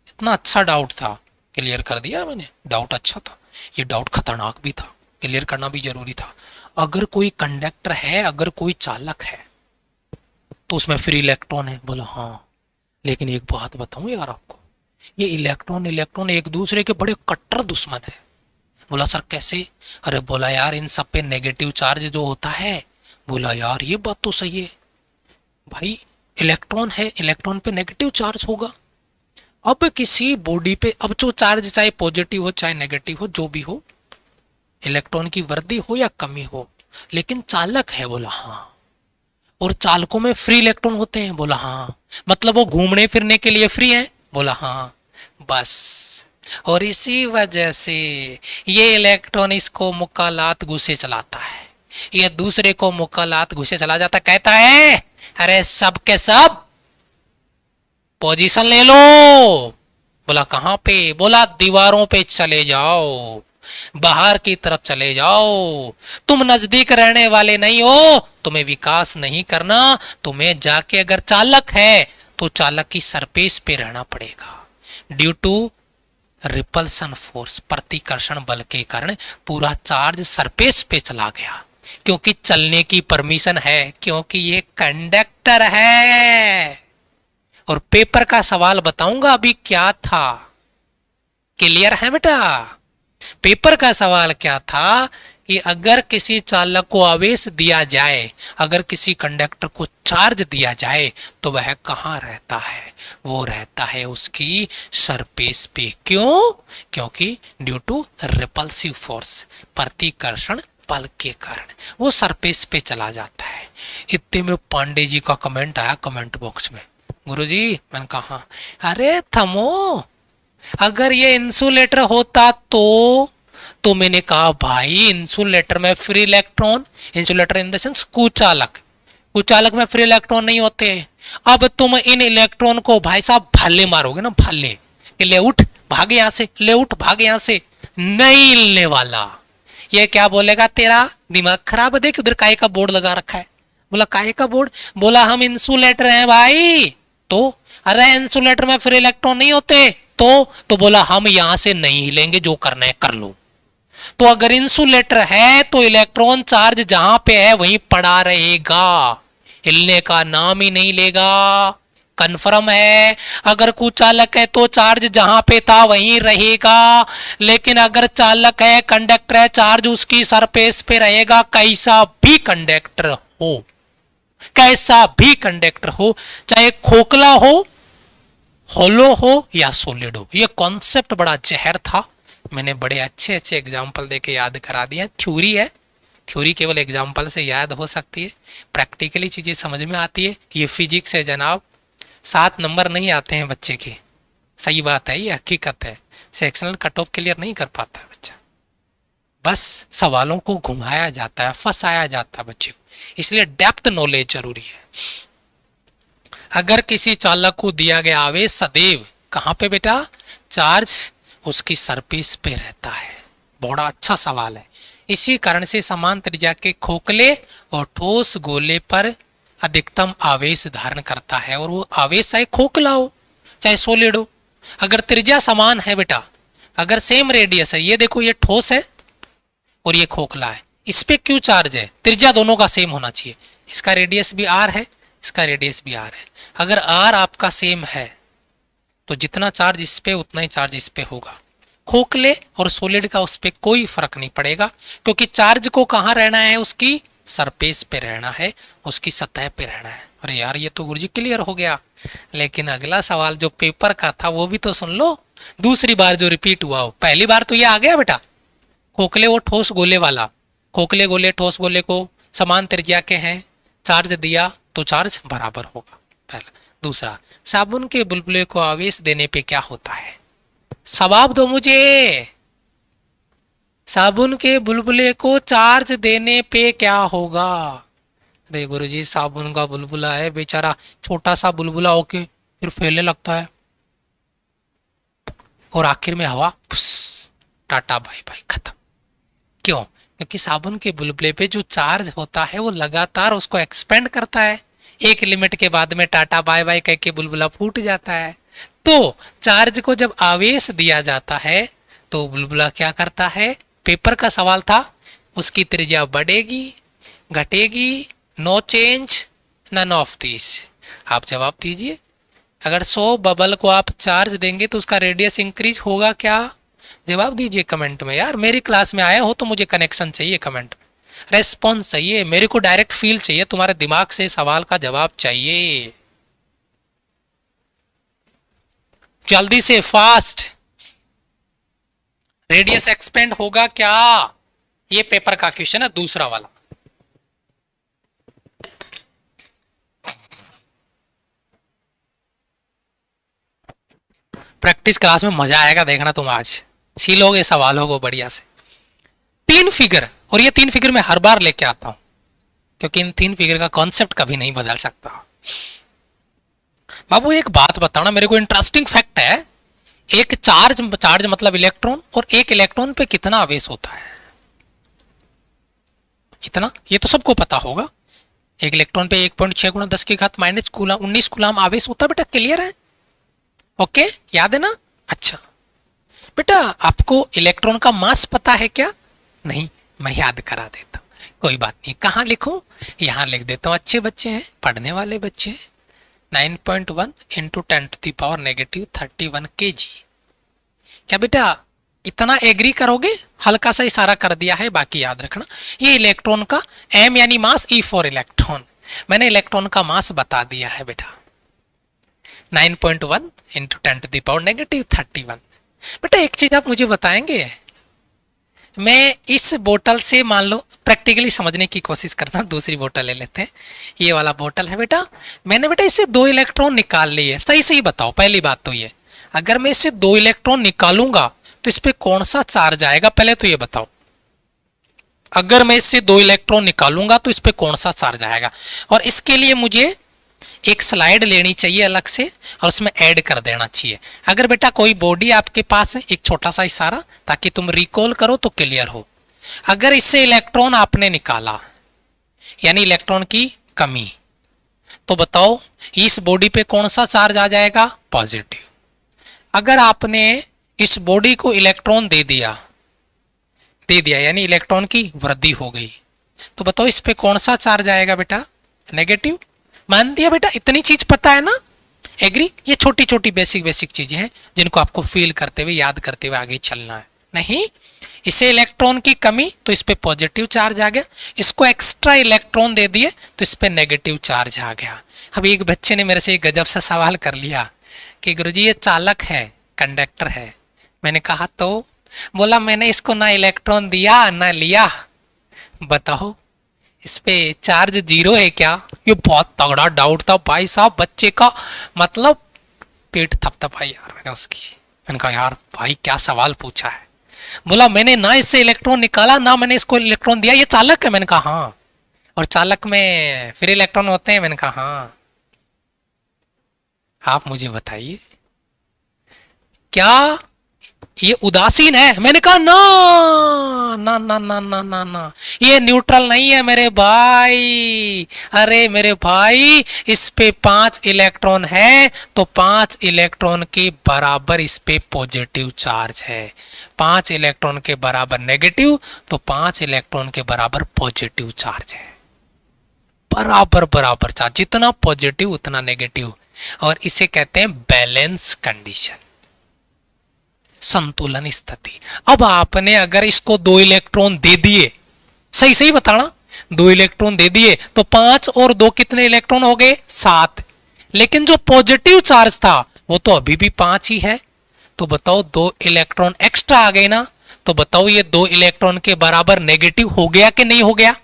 इतना अच्छा डाउट था, क्लियर कर दिया मैंने। डाउट अच्छा था, ये डाउट खतरनाक भी था, क्लियर करना भी जरूरी था। अगर कोई कंडक्टर है, अगर कोई चालक है तो उसमें फ्री इलेक्ट्रॉन है। बोला हाँ, लेकिन एक बात बताऊं यार आपको, ये इलेक्ट्रॉन इलेक्ट्रॉन एक दूसरे के बड़े कट्टर दुश्मन है। बोला सर कैसे? अरे बोला यार इन सब पे नेगेटिव चार्ज जो होता है। बोला यार ये बात तो सही है भाई, इलेक्ट्रॉन है, इलेक्ट्रॉन पे नेगेटिव चार्ज होगा। अब किसी बॉडी पे अब जो चार्ज चाहे पॉजिटिव हो चाहे नेगेटिव हो, जो भी हो, इलेक्ट्रॉन की वृद्धि हो या कमी हो, लेकिन चालक है। बोला हाँ, और चालकों में फ्री इलेक्ट्रॉन होते हैं? बोला हाँ। मतलब वो घूमने फिरने के लिए फ्री है? बोला हाँ। बस, और इसी वजह से ये इलेक्ट्रॉन इसको मुक्कालात घुसे चलाता है, ये दूसरे को मुक्कालात घुसे चला जाता, कहता है अरे सब के सब पोजीशन ले लो। बोला कहां पे? बोला दीवारों पे चले जाओ, बाहर की तरफ चले जाओ, तुम नजदीक रहने वाले नहीं हो, तुम्हें विकास नहीं करना, तुम्हें जाके अगर चालक है तो चालक की सरफेस पे रहना पड़ेगा। ड्यू टू रिपल्सन फोर्स, प्रतिकर्षण बल के कारण पूरा चार्ज सरफेस पे चला गया, क्योंकि चलने की परमिशन है, क्योंकि ये कंडक्टर है। और पेपर का सवाल बताऊंगा अभी क्या था, क्लियर है बेटा? पेपर का सवाल क्या था कि अगर किसी चालक को आवेश दिया जाए, अगर किसी कंडक्टर को चार्ज दिया जाए, तो वह कहां रहता है? वो रहता है उसकी सरफेस पे। क्यों? क्योंकि ड्यू टू रिपल्सिव फोर्स, प्रतिकर्षण बल के कारण वो सरफेस पे चला जाता है। इतने में पांडे जी का कमेंट आया कमेंट बॉक्स में, गुरुजी। मैंने कहा अरे थमो, अगर ये इंसुलेटर होता तो मैंने कहा भाई इंसुलेटर में free electron, insulator in the sense कुचालक, कुचालक में फ्री इलेक्ट्रॉन नहीं होते। अब तुम इन इलेक्ट्रॉन को भाई साहब भाले मारोगे ना, भाले कि ले उठ भाग यहां से, ले उठ भाग यहां से, नहीं हिलने वाला। ये क्या बोलेगा, तेरा दिमाग खराब है, देख उधर काय का बोर्ड लगा रखा है। बोला काय का बोर्ड? बोला हम इंसुलेटर हैं भाई। तो अरे इंसुलेटर में फ्री इलेक्ट्रॉन नहीं होते, तो बोला हम यहां से नहीं हिलेंगे, जो करना है कर लो। तो अगर इंसुलेटर है तो इलेक्ट्रॉन चार्ज जहां पे है वहीं पड़ा रहेगा, हिलने का नाम ही नहीं लेगा। कन्फर्म है? अगर कुचालक है तो चार्ज जहां पे था वहीं रहेगा, लेकिन अगर चालक है, कंडक्टर है, चार्ज उसकी सरफेस पे रहेगा, कैसा भी कंडक्टर हो, कैसा भी कंडक्टर हो, चाहे खोखला हो, होलो हो या सॉलिड हो। यह कॉन्सेप्ट बड़ा जहर था, मैंने बड़े अच्छे अच्छे एग्जाम्पल देके याद करा दिया। थ्योरी है, थ्योरी केवल एग्जाम्पल से याद हो सकती है, प्रैक्टिकली चीजें समझ में आती है। ये फिजिक्स है जनाब, 7 नंबर नहीं आते हैं बच्चे के, सही बात है, ये हकीकत है। सेक्शनल कट ऑफ क्लियर नहीं कर पाता है बच्चा, बस सवालों को घुमाया जाता है, फंसाया जाता है बच्चे को, इसलिए डेप्थ नॉलेज जरूरी है। अगर किसी चालक को दिया गया आवेश सदैव कहां पे बेटा? चार्ज उसकी सरफेस पे रहता है। बड़ा अच्छा सवाल है। इसी कारण से समान त्रिज्या के खोखले और ठोस गोले पर अधिकतम आवेश धारण करता है, और वो आवेश चाहे खोखला हो चाहे सॉलिड हो, अगर त्रिज्या समान है बेटा, अगर सेम रेडियस है, ये देखो ये ठोस है और ये खोखला है, इस पे क्यों चार्ज है? त्रिज्या दोनों का सेम होना चाहिए। इसका रेडियस भी आर है, इसका रेडियस भी आर है। अगर आर आपका सेम है तो जितना चार्ज इस पे उतना ही चार्ज इस पे होगा। खोखले और सॉलिड का उस पे कोई फर्क नहीं पड़ेगा, क्योंकि चार्ज को कहाँ रहना है? उसकी सरफेस पे रहना है, उसकी सतह पे रहना है। अरे यार ये तो गुरुजी क्लियर हो गया, लेकिन अगला सवाल जो पेपर का था वो भी तो सुन लो। दूसरी बार जो रिपीट हुआ हो, पहली बार तो ये आ गया बेटा, खोखले वो ठोस गोले वाला, खोखले गोले ठोस गोले को समान त्रिज्या के हैं, चार्ज दिया तो चार्ज बराबर होगा, पहला। दूसरा, साबुन के बुलबुले को आवेश देने पे क्या होता है? जवाब दो मुझे। साबुन के बुलबुले को चार्ज देने पे क्या होगा? अरे गुरुजी साबुन का बुलबुला है बेचारा, छोटा सा बुलबुला होके फिर फैलने लगता है, और आखिर में हवा टाटा बाय बाय खत्म। क्यों? क्योंकि साबुन के बुलबुले पे जो चार्ज होता है वो लगातार उसको एक्सपेंड करता है, एक लिमिट के बाद में टाटा बाय बाय कह के बुलबुला फूट जाता है। तो चार्ज को जब आवेश दिया जाता है तो बुलबुला क्या करता है? पेपर का सवाल था, उसकी त्रिज्या बढ़ेगी घटेगी, no change, none of this. आप जवाब दीजिए। अगर 100 बबल को आप चार्ज देंगे तो उसका रेडियस इंक्रीज होगा क्या? जवाब दीजिए कमेंट में। यार मेरी क्लास में आए हो तो मुझे कनेक्शन चाहिए, कमेंट में रेस्पॉन्स चाहिए, मेरे को डायरेक्ट फील चाहिए, तुम्हारे दिमाग से सवाल का जवाब चाहिए, जल्दी से फास्ट। रेडियस एक्सपेंड होगा क्या? ये पेपर का क्वेश्चन है, दूसरा वाला। प्रैक्टिस क्लास में मजा आएगा, देखना तुम आज छीलोगे सवालों को बढ़िया से। 3 फिगर, और ये 3 फिगर मैं हर बार लेके आता हूं क्योंकि इन 3 फिगर का कॉन्सेप्ट कभी नहीं बदल सकता। बाबू एक बात बताना, मेरे को इंटरेस्टिंग फैक्ट है, एक चार्ज मतलब इलेक्ट्रॉन, और एक इलेक्ट्रॉन पे कितना आवेश होता है? इतना, ये तो सबको पता होगा। एक इलेक्ट्रॉन पे 1.6 गुणा 10 की घात माइनस कूलम 19 कूलम आवेश होता है बेटा, क्लियर है? ओके, याद है ना? अच्छा बेटा, आपको इलेक्ट्रॉन का मास पता है क्या? नहीं, मैं याद करा देता हूं, कोई बात नहीं। कहां लिखूं? यहां लिख देता हूं, अच्छे बच्चे हैं, पढ़ने वाले बच्चे हैं। 9.1 इंटू 10⁻³ kg। क्या बेटा इतना एग्री करोगे? हल्का सा इशारा कर दिया है, बाकी याद रखना। ये इलेक्ट्रॉन का m यानी मास, E फॉर इलेक्ट्रॉन, मैंने इलेक्ट्रॉन का मास बता दिया है बेटा, 9.1 इंटू 10⁻³ बेटा एक चीज आप मुझे बताएंगे, मैं इस बोतल से, मान लो प्रैक्टिकली समझने की कोशिश करना, दूसरी बोतल ले लेते हैं, ये वाला बोतल है बेटा, मैंने बेटा इससे 2 इलेक्ट्रॉन निकाल लिए, सही सही बताओ। पहली बात तो ये, अगर मैं इससे 2 इलेक्ट्रॉन निकालूंगा तो इस पे कौन सा चार्ज आएगा, पहले तो ये बताओ। अगर मैं इससे 2 इलेक्ट्रॉन निकालूंगा तो इस पे कौन सा चार्ज आएगा? और इसके लिए मुझे एक स्लाइड लेनी चाहिए अलग से और उसमें ऐड कर देना चाहिए। अगर बेटा कोई बॉडी आपके पास है, एक छोटा सा इशारा ताकि तुम रिकॉल करो तो क्लियर हो। अगर इससे इलेक्ट्रॉन आपने निकाला यानी इलेक्ट्रॉन की कमी, तो बताओ इस बॉडी पे कौन सा चार्ज आ जाएगा? पॉजिटिव। अगर आपने इस बॉडी को इलेक्ट्रॉन दे दिया यानी इलेक्ट्रॉन की वृद्धि हो गई, तो बताओ इस पे कौन सा चार्ज आएगा बेटा? नेगेटिव। मान दिया बेटा, इतनी चीज पता है ना? एग्री? ये छोटी छोटी बेसिक चीजें हैं जिनको आपको फील करते हुए, याद करते हुए आगे चलना है। नहीं, इसे इलेक्ट्रॉन की कमी तो इस पे पॉजिटिव चार्ज आ गया, इसको एक्स्ट्रा इलेक्ट्रॉन दे दिए तो इस पे नेगेटिव चार्ज आ गया। अब एक बच्चे ने मेरे से एक गजब सा सवाल कर लिया कि गुरुजी ये चालक है, कंडक्टर है। मैंने कहा तो? बोला मैंने इसको ना इलेक्ट्रॉन दिया ना लिया, बताओ इस पे चार्ज 0 है क्या? ये बहुत तगड़ा डाउट था भाई साहब बच्चे का, मतलब पेट थपथपाई यार मैंने उसकी। मैंने कहा यार भाई क्या सवाल पूछा है। बोला मैंने ना इससे इलेक्ट्रॉन निकाला ना मैंने इसको इलेक्ट्रॉन दिया, ये चालक है। मैंने कहा हाँ। और चालक में फिर इलेक्ट्रॉन होते हैं? मैंने कहा हाँ। आप मुझे बताइए क्या ये उदासीन है? मैंने कहा ना ना ना ना ना ना ना, ये न्यूट्रल नहीं है मेरे भाई। अरे मेरे भाई, इस पे 5 इलेक्ट्रॉन है तो 5 इलेक्ट्रॉन के बराबर इस पे पॉजिटिव चार्ज है, 5 इलेक्ट्रॉन के बराबर नेगेटिव तो 5 इलेक्ट्रॉन के बराबर पॉजिटिव चार्ज है। बराबर बराबर चार्ज, जितना पॉजिटिव उतना नेगेटिव, और इसे कहते हैं बैलेंस कंडीशन, संतुलन स्थिति। अब आपने अगर इसको 2 इलेक्ट्रॉन दे दिए, सही सही बताना, 2 इलेक्ट्रॉन दे दिए तो 5 और 2 कितने इलेक्ट्रॉन हो गए? 7। लेकिन जो पॉजिटिव चार्ज था वो तो अभी भी 5 ही है, तो बताओ 2 इलेक्ट्रॉन एक्स्ट्रा आ गए ना, तो बताओ ये 2 इलेक्ट्रॉन के बराबर नेगेटिव हो गया कि नहीं हो गया?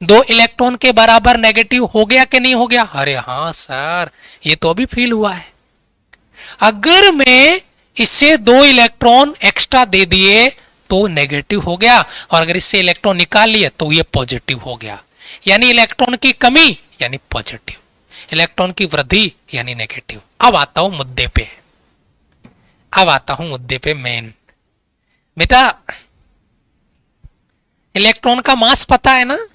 2 इलेक्ट्रॉन के बराबर नेगेटिव हो गया कि नहीं हो गया? अरे हाँ सर, ये तो अभी फील हुआ है। अगर मैं इससे 2 इलेक्ट्रॉन एक्स्ट्रा दे दिए तो नेगेटिव हो गया, और अगर इससे इलेक्ट्रॉन निकाल लिए तो ये पॉजिटिव हो गया। यानी इलेक्ट्रॉन की कमी यानी पॉजिटिव, इलेक्ट्रॉन की वृद्धि यानी नेगेटिव। अब आता हूं मुद्दे पे, मेन बेटा इलेक्ट्रॉन का मास पता है ना?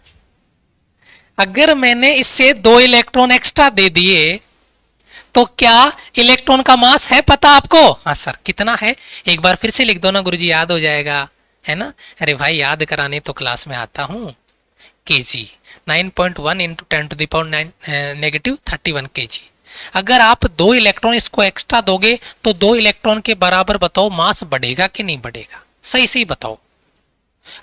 अगर मैंने इससे 2 इलेक्ट्रॉन एक्स्ट्रा दे दिए तो क्या इलेक्ट्रॉन का मास है पता आपको? हाँ सर, कितना है? एक बार फिर से लिख दो ना गुरुजी, याद हो जाएगा, है ना? अरे भाई याद कराने तो क्लास में आता हूं। kg 9.1 into 10⁻⁻31 kg। अगर आप 2 इलेक्ट्रॉन इसको एक्स्ट्रा दोगे तो 2 इलेक्ट्रॉन के बराबर बताओ मास बढ़ेगा कि नहीं बढ़ेगा? सही सही बताओ।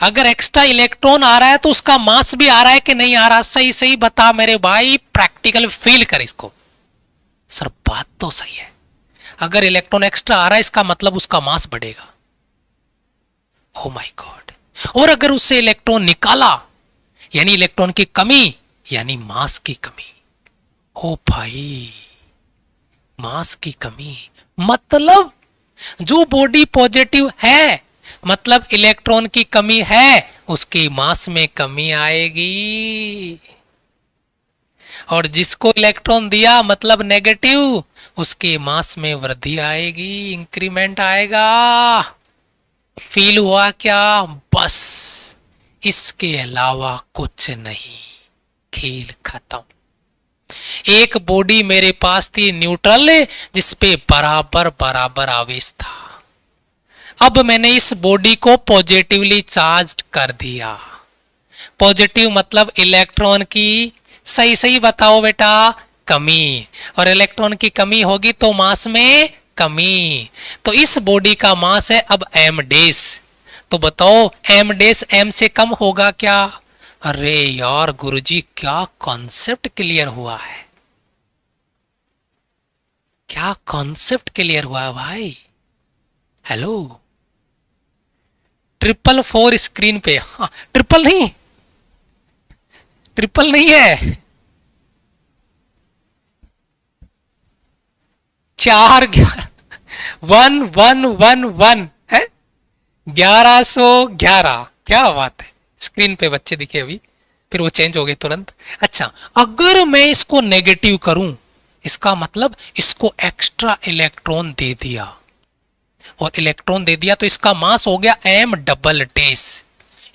अगर एक्स्ट्रा इलेक्ट्रॉन आ रहा है तो उसका मास भी आ रहा है कि नहीं आ रहा? सही सही बता मेरे भाई, प्रैक्टिकल फील कर इसको। सर बात तो सही है, अगर इलेक्ट्रॉन एक्स्ट्रा आ रहा है इसका मतलब उसका मास बढ़ेगा। Oh my God. और अगर उससे इलेक्ट्रॉन निकाला यानी इलेक्ट्रॉन की कमी यानी मास की कमी। ओ भाई, मास की कमी। मतलब जो बॉडी पॉजिटिव है, मतलब इलेक्ट्रॉन की कमी है, उसकी मास में कमी आएगी। और जिसको इलेक्ट्रॉन दिया मतलब नेगेटिव, उसके मास में वृद्धि आएगी, इंक्रीमेंट आएगा। फील हुआ क्या? बस इसके अलावा कुछ नहीं, खेल खत्म। एक बॉडी मेरे पास थी न्यूट्रल, जिसपे बराबर बराबर आवेश था। अब मैंने इस बॉडी को पॉजिटिवली चार्ज कर दिया। पॉजिटिव मतलब इलेक्ट्रॉन की, सही सही बताओ बेटा, कमी। और इलेक्ट्रॉन की कमी होगी तो मास में कमी। तो इस बॉडी का मास है अब m डैश। तो बताओ m डैश m से कम होगा क्या? अरे यार गुरुजी, क्या कॉन्सेप्ट क्लियर हुआ है, क्या कॉन्सेप्ट क्लियर हुआ है भाई। हेलो, 444 स्क्रीन पे, हाँ, ट्रिपल नहीं, ट्रिपल नहीं है, 4 11 1111 है, 1111। क्या बात है, स्क्रीन पे बच्चे दिखे अभी, फिर वो चेंज हो गए तुरंत। अच्छा, अगर मैं इसको नेगेटिव करूं, इसका मतलब इसको एक्स्ट्रा इलेक्ट्रॉन दे दिया, और इलेक्ट्रॉन दे दिया तो इसका मास हो गया m double dash.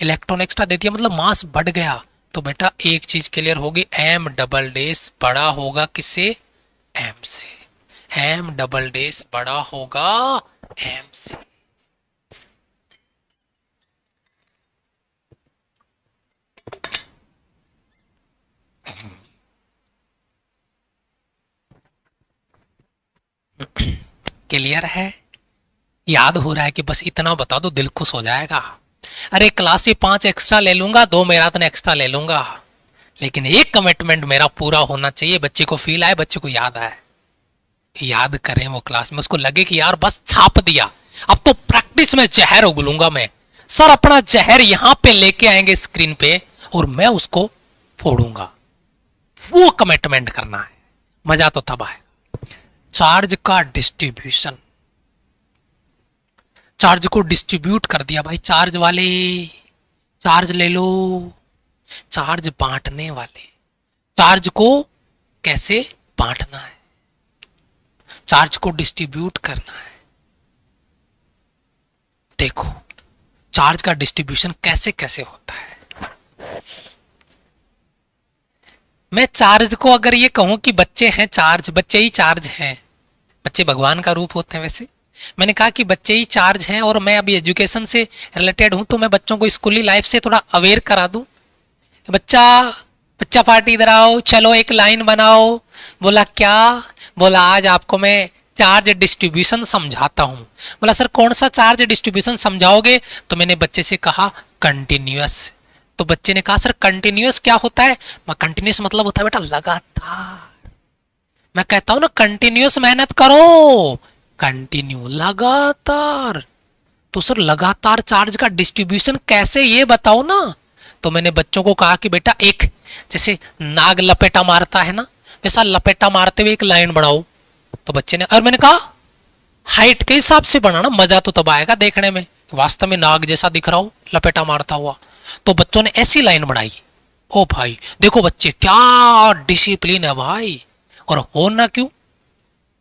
Electron extra दे दिया मतलब मास बढ़ गया। तो बेटा एक चीज क्लियर होगी, m डबल डैश बड़ा होगा किससे? m से। m डबल डैश बड़ा होगा m से। क्लियर है? याद हो रहा है कि बस इतना बता दो, दिल खुश हो जाएगा। अरे क्लास से 5 एक्स्ट्रा ले लूंगा, 2 मैराथन एक्स्ट्रा ले लूंगा, लेकिन एक कमिटमेंट मेरा पूरा होना चाहिए। बच्चे को फील आए, बच्चे को याद आए, याद करें वो क्लास में, उसको लगे कि यार बस छाप दिया, अब तो प्रैक्टिस में जहर उगलूंगा मैं। सर अपना जहर यहां पे लेके आएंगे स्क्रीन पे और मैं उसको फोड़ूंगा। वो कमिटमेंट करना है, मजा तो तब आएगा। चार्ज का डिस्ट्रीब्यूशन, चार्ज को डिस्ट्रीब्यूट कर दिया भाई। चार्ज वाले चार्ज ले लो, चार्ज बांटने वाले चार्ज को कैसे बांटना है, चार्ज को डिस्ट्रीब्यूट करना है। देखो चार्ज का डिस्ट्रीब्यूशन कैसे कैसे होता है। मैं चार्ज को अगर ये कहूं कि बच्चे हैं चार्ज, बच्चे ही चार्ज हैं, बच्चे भगवान का रूप होते हैं। वैसे मैंने कहा कि बच्चे ही चार्ज हैं, और मैं अभी एजुकेशन से रिलेटेड हूं, तो मैं बच्चों को स्कूली लाइफ से थोड़ा अवेयर करा दूं। बच्चा बच्चा पार्टी इधर आओ, चलो एक लाइन बनाओ। बोला क्या? बोला आज आपको मैं चार्ज डिस्ट्रीब्यूशन समझाता हूं। बोला सर कौन सा चार्ज डिस्ट्रीब्यूशन समझाओगे? तो मैंने बच्चे से कहा कंटिन्यूअस। तो बच्चे ने कहा सर कंटिन्यूअस क्या होता है? कंटिन्यूअस मतलब होता है बेटा लगातार। मैं कहता हूं ना कंटिन्यूअस मेहनत करो, कंटिन्यू लगातार। तो सर लगातार चार्ज का डिस्ट्रीब्यूशन कैसे, ये बताओ ना। तो मैंने बच्चों को कहा कि बेटा एक जैसे नाग लपेटा मारता है ना, वैसा लपेटा मारते हुए एक लाइन बनाओ। तो बच्चे ने, और मैंने कहा हाइट के हिसाब से बनाना, मजा तो तब आएगा देखने में, वास्तव में नाग जैसा दिख रहा हो लपेटा मारता हुआ। तो बच्चों ने ऐसी लाइन बनाई। ओ भाई देखो बच्चे क्या डिसिप्लिन है भाई। और हो ना क्यों?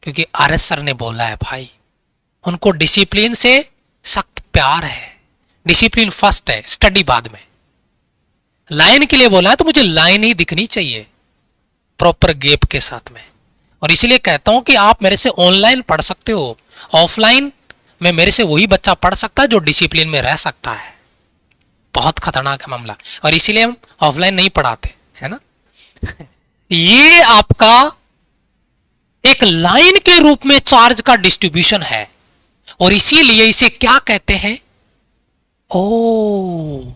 क्योंकि आरएस सर ने बोला है भाई, उनको डिसिप्लिन से सख्त प्यार है। डिसिप्लिन फर्स्ट है, स्टडी बाद में। लाइन के लिए बोला है तो मुझे लाइन ही दिखनी चाहिए प्रॉपर गैप के साथ में। और इसलिए कहता हूं कि आप मेरे से ऑनलाइन पढ़ सकते हो, ऑफलाइन में मेरे से वही बच्चा पढ़ सकता है जो डिसिप्लिन में रह सकता है। बहुत खतरनाक है मामला, और इसीलिए हम ऑफलाइन नहीं पढ़ाते, है ना। ये आपका एक लाइन के रूप में चार्ज का डिस्ट्रीब्यूशन है, और इसीलिए इसे क्या कहते हैं? ओ,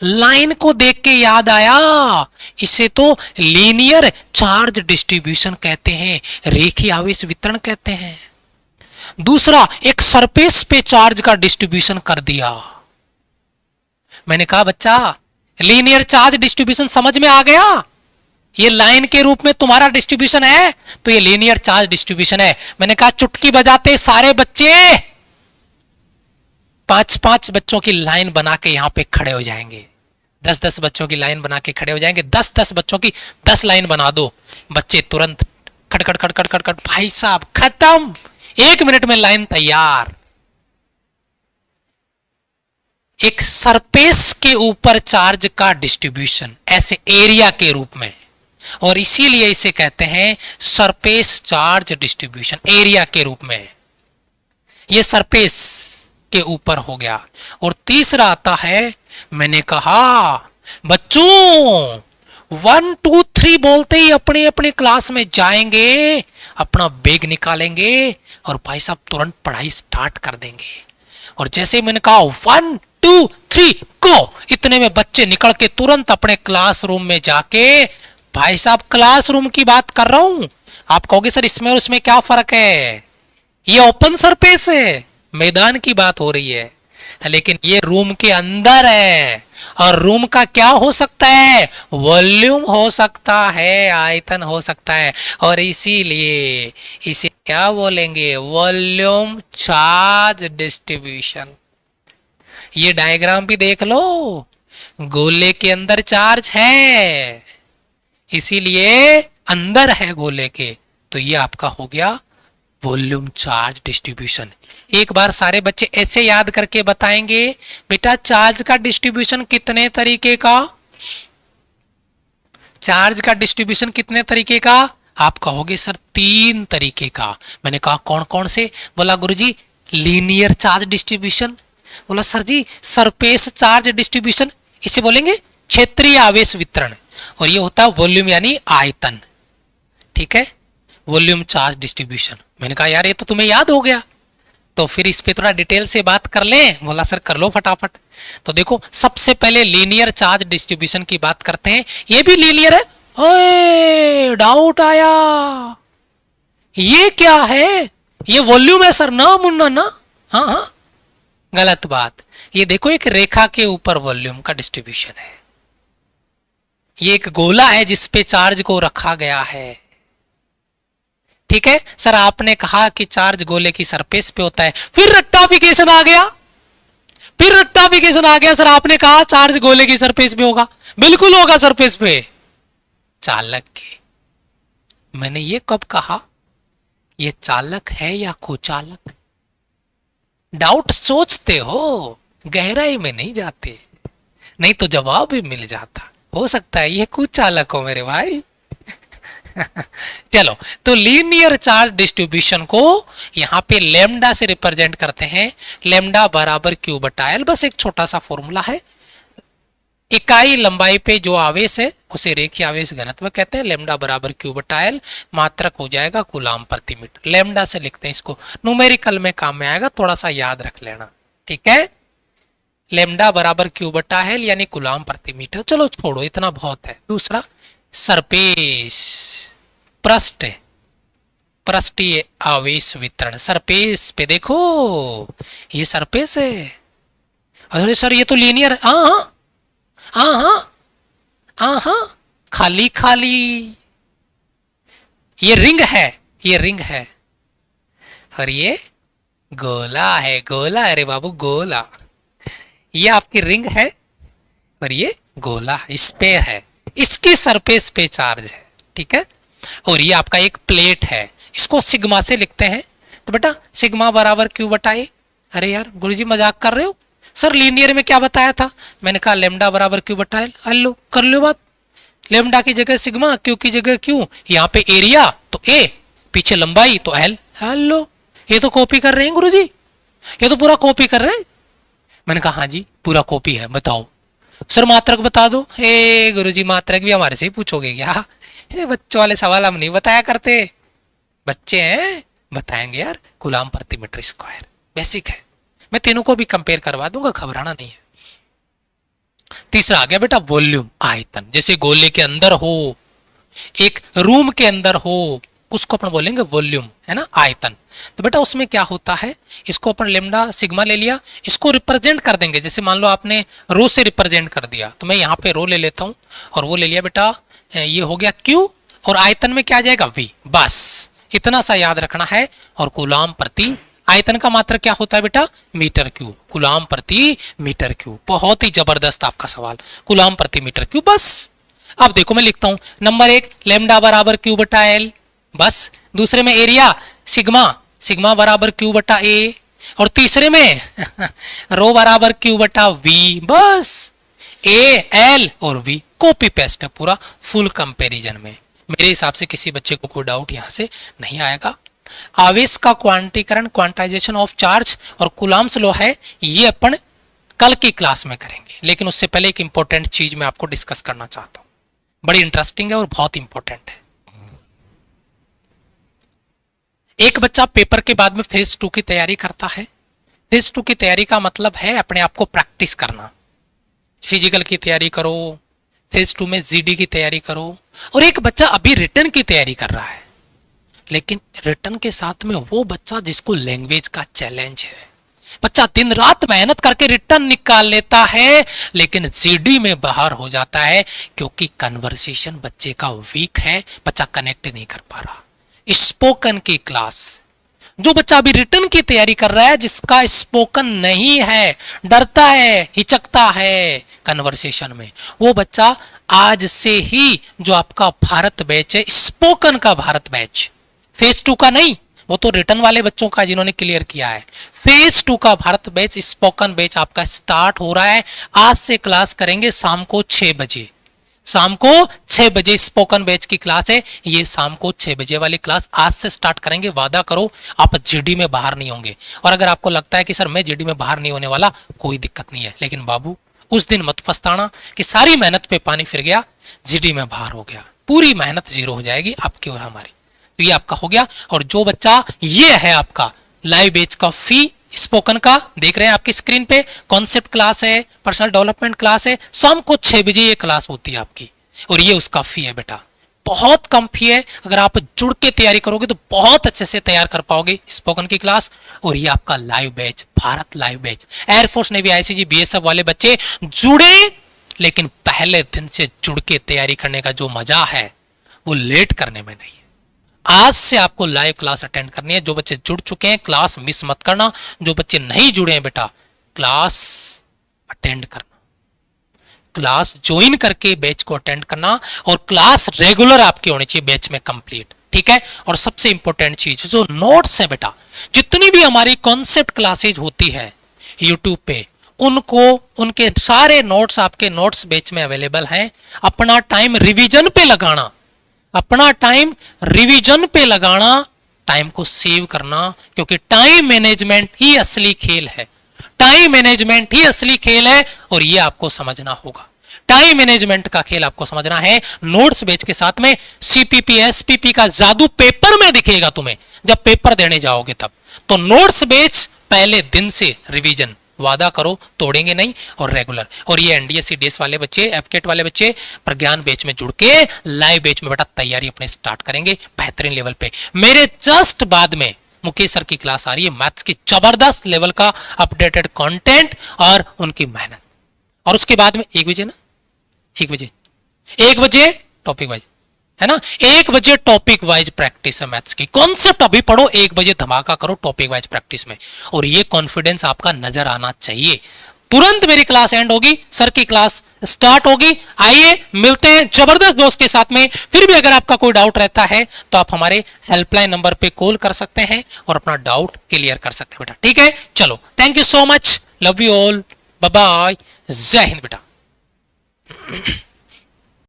लाइन को देख के याद आया, इसे तो लीनियर चार्ज डिस्ट्रीब्यूशन कहते हैं, रेखीय आवेश वितरण कहते हैं। दूसरा, एक सरफेस पे चार्ज का डिस्ट्रीब्यूशन कर दिया। मैंने कहा बच्चा लीनियर चार्ज डिस्ट्रीब्यूशन समझ में आ गया? ये लाइन के रूप में तुम्हारा डिस्ट्रीब्यूशन है, तो ये लीनियर चार्ज डिस्ट्रीब्यूशन है। मैंने कहा चुटकी बजाते सारे बच्चे 5-5 बच्चों की लाइन बना के यहां पे खड़े हो जाएंगे, 10-10 बच्चों की लाइन बना के खड़े हो जाएंगे, 10-10 बच्चों की 10 लाइन बना दो, बच्चे तुरंत खटखट खटखट खटखट, भाई साहब खत्म, 1 मिनट में लाइन तैयार। एक सरफेस के ऊपर चार्ज का डिस्ट्रीब्यूशन ऐसे एरिया के रूप में, और इसीलिए इसे कहते हैं सरफेस चार्ज डिस्ट्रीब्यूशन, एरिया के रूप में। ये सरफेस के ऊपर हो गया। और तीसरा आता है, मैंने कहा बच्चों 1 2 3 बोलते ही अपनी अपनी क्लास में जाएंगे, अपना बैग निकालेंगे और भाई साहब तुरंत पढ़ाई स्टार्ट कर देंगे। और जैसे मैंने कहा 1 2 3 गो, इतने में बच्चे निकल के तुरंत अपने क्लासरूम में जाके, भाई साहब क्लासरूम की बात कर रहा हूं। आप कहोगे सर इसमें और उसमें क्या फर्क है, ये ओपन सरफेस है, मैदान की बात हो रही है, लेकिन ये रूम के अंदर है। और रूम का क्या हो सकता है, वॉल्यूम हो सकता है, आयतन हो सकता है, और इसीलिए इसे क्या बोलेंगे, वॉल्यूम चार्ज डिस्ट्रीब्यूशन। ये डायग्राम भी देख लो, गोले के अंदर चार्ज है, इसीलिए अंदर है गोले के, तो ये आपका हो गया वॉल्यूम चार्ज डिस्ट्रीब्यूशन। एक बार सारे बच्चे ऐसे याद करके बताएंगे, बेटा चार्ज का डिस्ट्रीब्यूशन कितने तरीके का, चार्ज का डिस्ट्रीब्यूशन कितने तरीके का, आप कहोगे सर 3 तरीके का। मैंने कहा कौन कौन से, बोला गुरुजी लीनियर चार्ज डिस्ट्रीब्यूशन, बोला सर जी सरफेस चार्ज डिस्ट्रीब्यूशन, इसे बोलेंगे क्षेत्रीय आवेश वितरण, और ये होता है वॉल्यूम यानी आयतन, ठीक है, वॉल्यूम चार्ज डिस्ट्रीब्यूशन। मैंने कहा यार ये तो तुम्हें याद हो गया, तो फिर इस पे थोड़ा डिटेल से बात कर लें, बोला सर कर लो फटाफट। तो देखो सबसे पहले लीनियर चार्ज डिस्ट्रीब्यूशन की बात करते हैं, ये भी लीनियर है। ओए डाउट आया, ये क्या है, ये वॉल्यूम है सर, ना मुन्ना ना, हाँ हाँ गलत बात। ये देखो एक रेखा के ऊपर वॉल्यूम का डिस्ट्रीब्यूशन है, ये एक गोला है जिसपे चार्ज को रखा गया है, ठीक है। सर आपने कहा कि चार्ज गोले की सरफेस पे होता है, फिर रेक्टिफिकेशन आ गया, फिर रेक्टिफिकेशन आ गया। सर आपने कहा चार्ज गोले की सरफेस पे होगा, बिल्कुल होगा सरफेस पे, चालक के। मैंने ये कब कहा, ये चालक है या कुचालक, डाउट सोचते हो, गहराई में नहीं जाते, नहीं तो जवाब भी मिल जाता। हो सकता है ये कुचालक हो मेरे भाई। चलो, तो लीनियर चार्ज डिस्ट्रीब्यूशन को यहां पे लेमडा से रिप्रेजेंट करते हैं, लेमडा बराबर क्यू बटा एल, बस एक छोटा सा फॉर्मूला है। इकाई लंबाई पे जो आवेश है उसे रेखीय आवेश घनत्व कहते हैं, लेमडा बराबर क्यू बटा एल, मात्रक हो जाएगा कूलाम प्रति मीटर। लेमडा से लिखते हैं इसको, न्यूमेरिकल में काम में आएगा, थोड़ा सा याद रख लेना, ठीक है। लेमडा बराबर क्यू बटा एल यानी कूलाम प्रति मीटर। चलो छोड़ो, इतना बहुत है। दूसरा सरफेस, पृष्ठ, पृष्ठीय आवेश वितरण। सरफेस पे देखो ये सरफेस है, अरे सर ये तो लीनियर है, हाँ हाँ हाँ हाँ हाँ, खाली खाली, ये रिंग है, ये रिंग है, और ये गोला है, गोला, अरे बाबू गोला, ये आपकी रिंग है और ये गोला स्फेयर है, इसकी सरफेस पे चार्ज है, ठीक है। और ये आपका एक प्लेट है, इसको सिग्मा से लिखते हैं, तो बेटा सिग्मा बराबर क्यू बटा ए। अरे यार गुरुजी मजाक कर रहे हो, सर लीनियर में क्या बताया था, मैंने कहा लेमडा बराबर क्यू बटा एल। हेलो कर लो बात, लेमडा की जगह सिग्मा, क्यू की जगह क्यू, यहाँ पे एरिया तो ए, पीछे लंबाई तो एल। हेलो ये तो कॉपी कर रहे हैं गुरुजी, ये तो पूरा कॉपी कर रहे हैं। मैंने कहा हाँ जी पूरा कॉपी है, बताओ। सर मात्रक बता दो। हे गुरुजी मात्रक भी हमारे से ही पूछोगे क्या, ये बच्चों वाले सवाल हम नहीं बताया करते, बच्चे हैं बताएंगे यार। कूलाम प्रति मीटर स्क्वायर बेसिक है, मैं तीनों को भी कंपेयर करवा दूंगा, घबराना नहीं है। तीसरा आ गया बेटा वॉल्यूम, आयतन। जैसे गोले के अंदर हो, एक रूम के अंदर हो, उसको अपन बोलेंगे वॉल्यूम, है ना, आयतन। तो बेटा उसमें क्या होता है, इसको अपन लेमडा सिग्मा ले लिया, इसको रिप्रेजेंट कर देंगे। जैसे मान लो आपने रो से रिप्रेजेंट कर दिया, तो मैं यहाँ पे रो ले लेता हूँ और वो ले लिया बेटा ये हो गया Q और आयतन में क्या आ जाएगा V। बस इतना सा याद रखना है। और कूलाम प्रति आयतन का मात्रा क्या होता है बेटा? Metre cube. कूलाम प्रति मीटर क्यूब। बहुत ही जबरदस्त आपका सवाल, कूलाम प्रति मीटर क्यूब। बस अब देखो मैं लिखता हूं नंबर 1 लैम्डा बराबर Q बटा L। बस दूसरे में एरिया सिग्मा, सिग्मा बराबर Q बटा A। और तीसरे में रो बराबर Q बटा V। बस A L और V कॉपी पेस्ट है पूरा फुल कंपैरिजन में। मेरे हिसाब से किसी बच्चे को कोई डाउट यहां से नहीं आएगा। आवेश का क्वांटीकरण, क्वांटाइजेशन ऑफ चार्ज और कूलाम्स लॉ है, ये अपन कल की क्लास में करेंगे। लेकिन उससे पहले एक इंपॉर्टेंट चीज मैं आपको डिस्कस करना चाहता हूं, बड़ी इंटरेस्टिंग है और बहुत इंपॉर्टेंट है। एक बच्चा पेपर के बाद में फेज 2 की तैयारी करता है। फेज 2 की तैयारी का मतलब है अपने आप को प्रैक्टिस करना। फिजिकल की तैयारी करो, फेज 2 में जीडी की तैयारी करो। और एक बच्चा अभी रिटर्न की तैयारी कर रहा है, लेकिन रिटर्न के साथ में वो बच्चा जिसको लैंग्वेज का चैलेंज है, बच्चा दिन रात मेहनत करके रिटर्न निकाल लेता है, लेकिन जीडी में बाहर हो जाता है क्योंकि कन्वर्सेशन बच्चे का वीक है, बच्चा कनेक्ट नहीं कर पा रहा। स्पोकन की क्लास, जो बच्चा अभी रिटर्न की तैयारी कर रहा है, जिसका स्पोकन नहीं है, डरता है, हिचकता है कन्वर्सेशन में, वो बच्चा आज से ही जो आपका भारत बैच है, स्पोकन का भारत बैच, फेज 2 का नहीं, वो तो रिटर्न वाले बच्चों का जिन्होंने क्लियर किया है, फेज 2 का भारत बैच, स्पोकन बैच आपका स्टार्ट हो रहा है। आज से क्लास करेंगे शाम को 6 बजे। शाम को 6 बजे स्पोकन बैच की क्लास है, ये शाम को 6 बजे वाली क्लास आज से स्टार्ट करेंगे। वादा करो आप जीडी में बाहर नहीं होंगे। और अगर आपको लगता है कि सर मैं जीडी में बाहर नहीं होने वाला, कोई दिक्कत नहीं है, लेकिन बाबू उस दिन मत पछताना कि सारी मेहनत पे पानी फिर गया, जीडी में बाहर हो गया, पूरी मेहनत जीरो हो जाएगी आपकी और हमारी। तो ये आपका हो गया। और जो बच्चा, ये है आपका लाइव बैच का फी, स्पोकन का देख रहे हैं आपकी स्क्रीन पे, कॉन्सेप्ट क्लास है, पर्सनल डेवलपमेंट क्लास है, शाम को 6 बजे ये क्लास होती है आपकी, और ये उसका फी है बेटा। बहुत कम फी है, अगर आप जुड़ के तैयारी करोगे तो बहुत अच्छे से तैयार कर पाओगे स्पोकन की क्लास। और ये आपका live batch, Bharat live batch, air force navy ICG BSF वाले बच्चे जुड़े, लेकिन पहले दिन से जुड़ के तैयारी करने का जो मजा है वो लेट करने में नहीं है। आज से आपको लाइव क्लास अटेंड करनी है। जो बच्चे जुड़ चुके हैं क्लास मिस मत करना, जो बच्चे नहीं जुड़े हैं बेटा क्लास अटेंड करना, क्लास ज्वाइन करके बैच को अटेंड करना, और क्लास रेगुलर आपकी होनी चाहिए बैच में कंप्लीट, ठीक है। और सबसे इंपॉर्टेंट चीज जो नोट्स है बेटा, जितनी भी हमारी कॉन्सेप्ट क्लासेज होती है यूट्यूब पे, उनको, उनके सारे नोट्स आपके नोट्स बैच में अवेलेबल हैं। अपना टाइम रिवीजन पे लगाना, अपना टाइम रिवीजन पे लगाना, टाइम को सेव करना, क्योंकि टाइम मैनेजमेंट ही असली खेल है। टाइम मैनेजमेंट ही असली खेल है, और ये आपको समझना होगा। टाइम मैनेजमेंट का खेल आपको समझना है। नोट्स बैच के साथ में सीपीपी एसपीपी का जादू पेपर में दिखेगा तुम्हें, जब पेपर देने जाओगे तब। तो नोट्स बैच पहले दिन से रिवीजन, वादा करो तोड़ेंगे नहीं, और रेगुलर। और ये एनडीए सीडीएस वाले बच्चे, एफकेट वाले बच्चे प्रज्ञान बैच में जुड़ के लाइव बैच में बेटा तैयारी अपने स्टार्ट करेंगे बेहतरीन लेवल पे। मेरे जस्ट बाद में मुकेश सर की क्लास आ रही है, मैथ्स की जबरदस्त लेवल का अपडेटेड कंटेंट और उनकी मेहनत। और उसके बाद में 1 बजे ना, 1 बजे टॉपिक वाइज है ना, 1 बजे टॉपिक वाइज प्रैक्टिस है मैथ्स की। कॉन्सेप्ट अभी पढ़ो, 1 बजे धमाका करो टॉपिक वाइज प्रैक्टिस में, और ये कॉन्फिडेंस आपका नजर आना चाहिए। तुरंत मेरी क्लास एंड होगी, सर की क्लास स्टार्ट होगी। आइए मिलते हैं जबरदस्त दोस्त के साथ में। फिर भी अगर आपका कोई डाउट रहता है तो आप हमारे हेल्पलाइन नंबर पे कॉल कर सकते हैं और अपना डाउट क्लियर कर सकते हैं बेटा, ठीक है। चलो, thank you so much, love you all, bye bye, जय हिंद बेटा।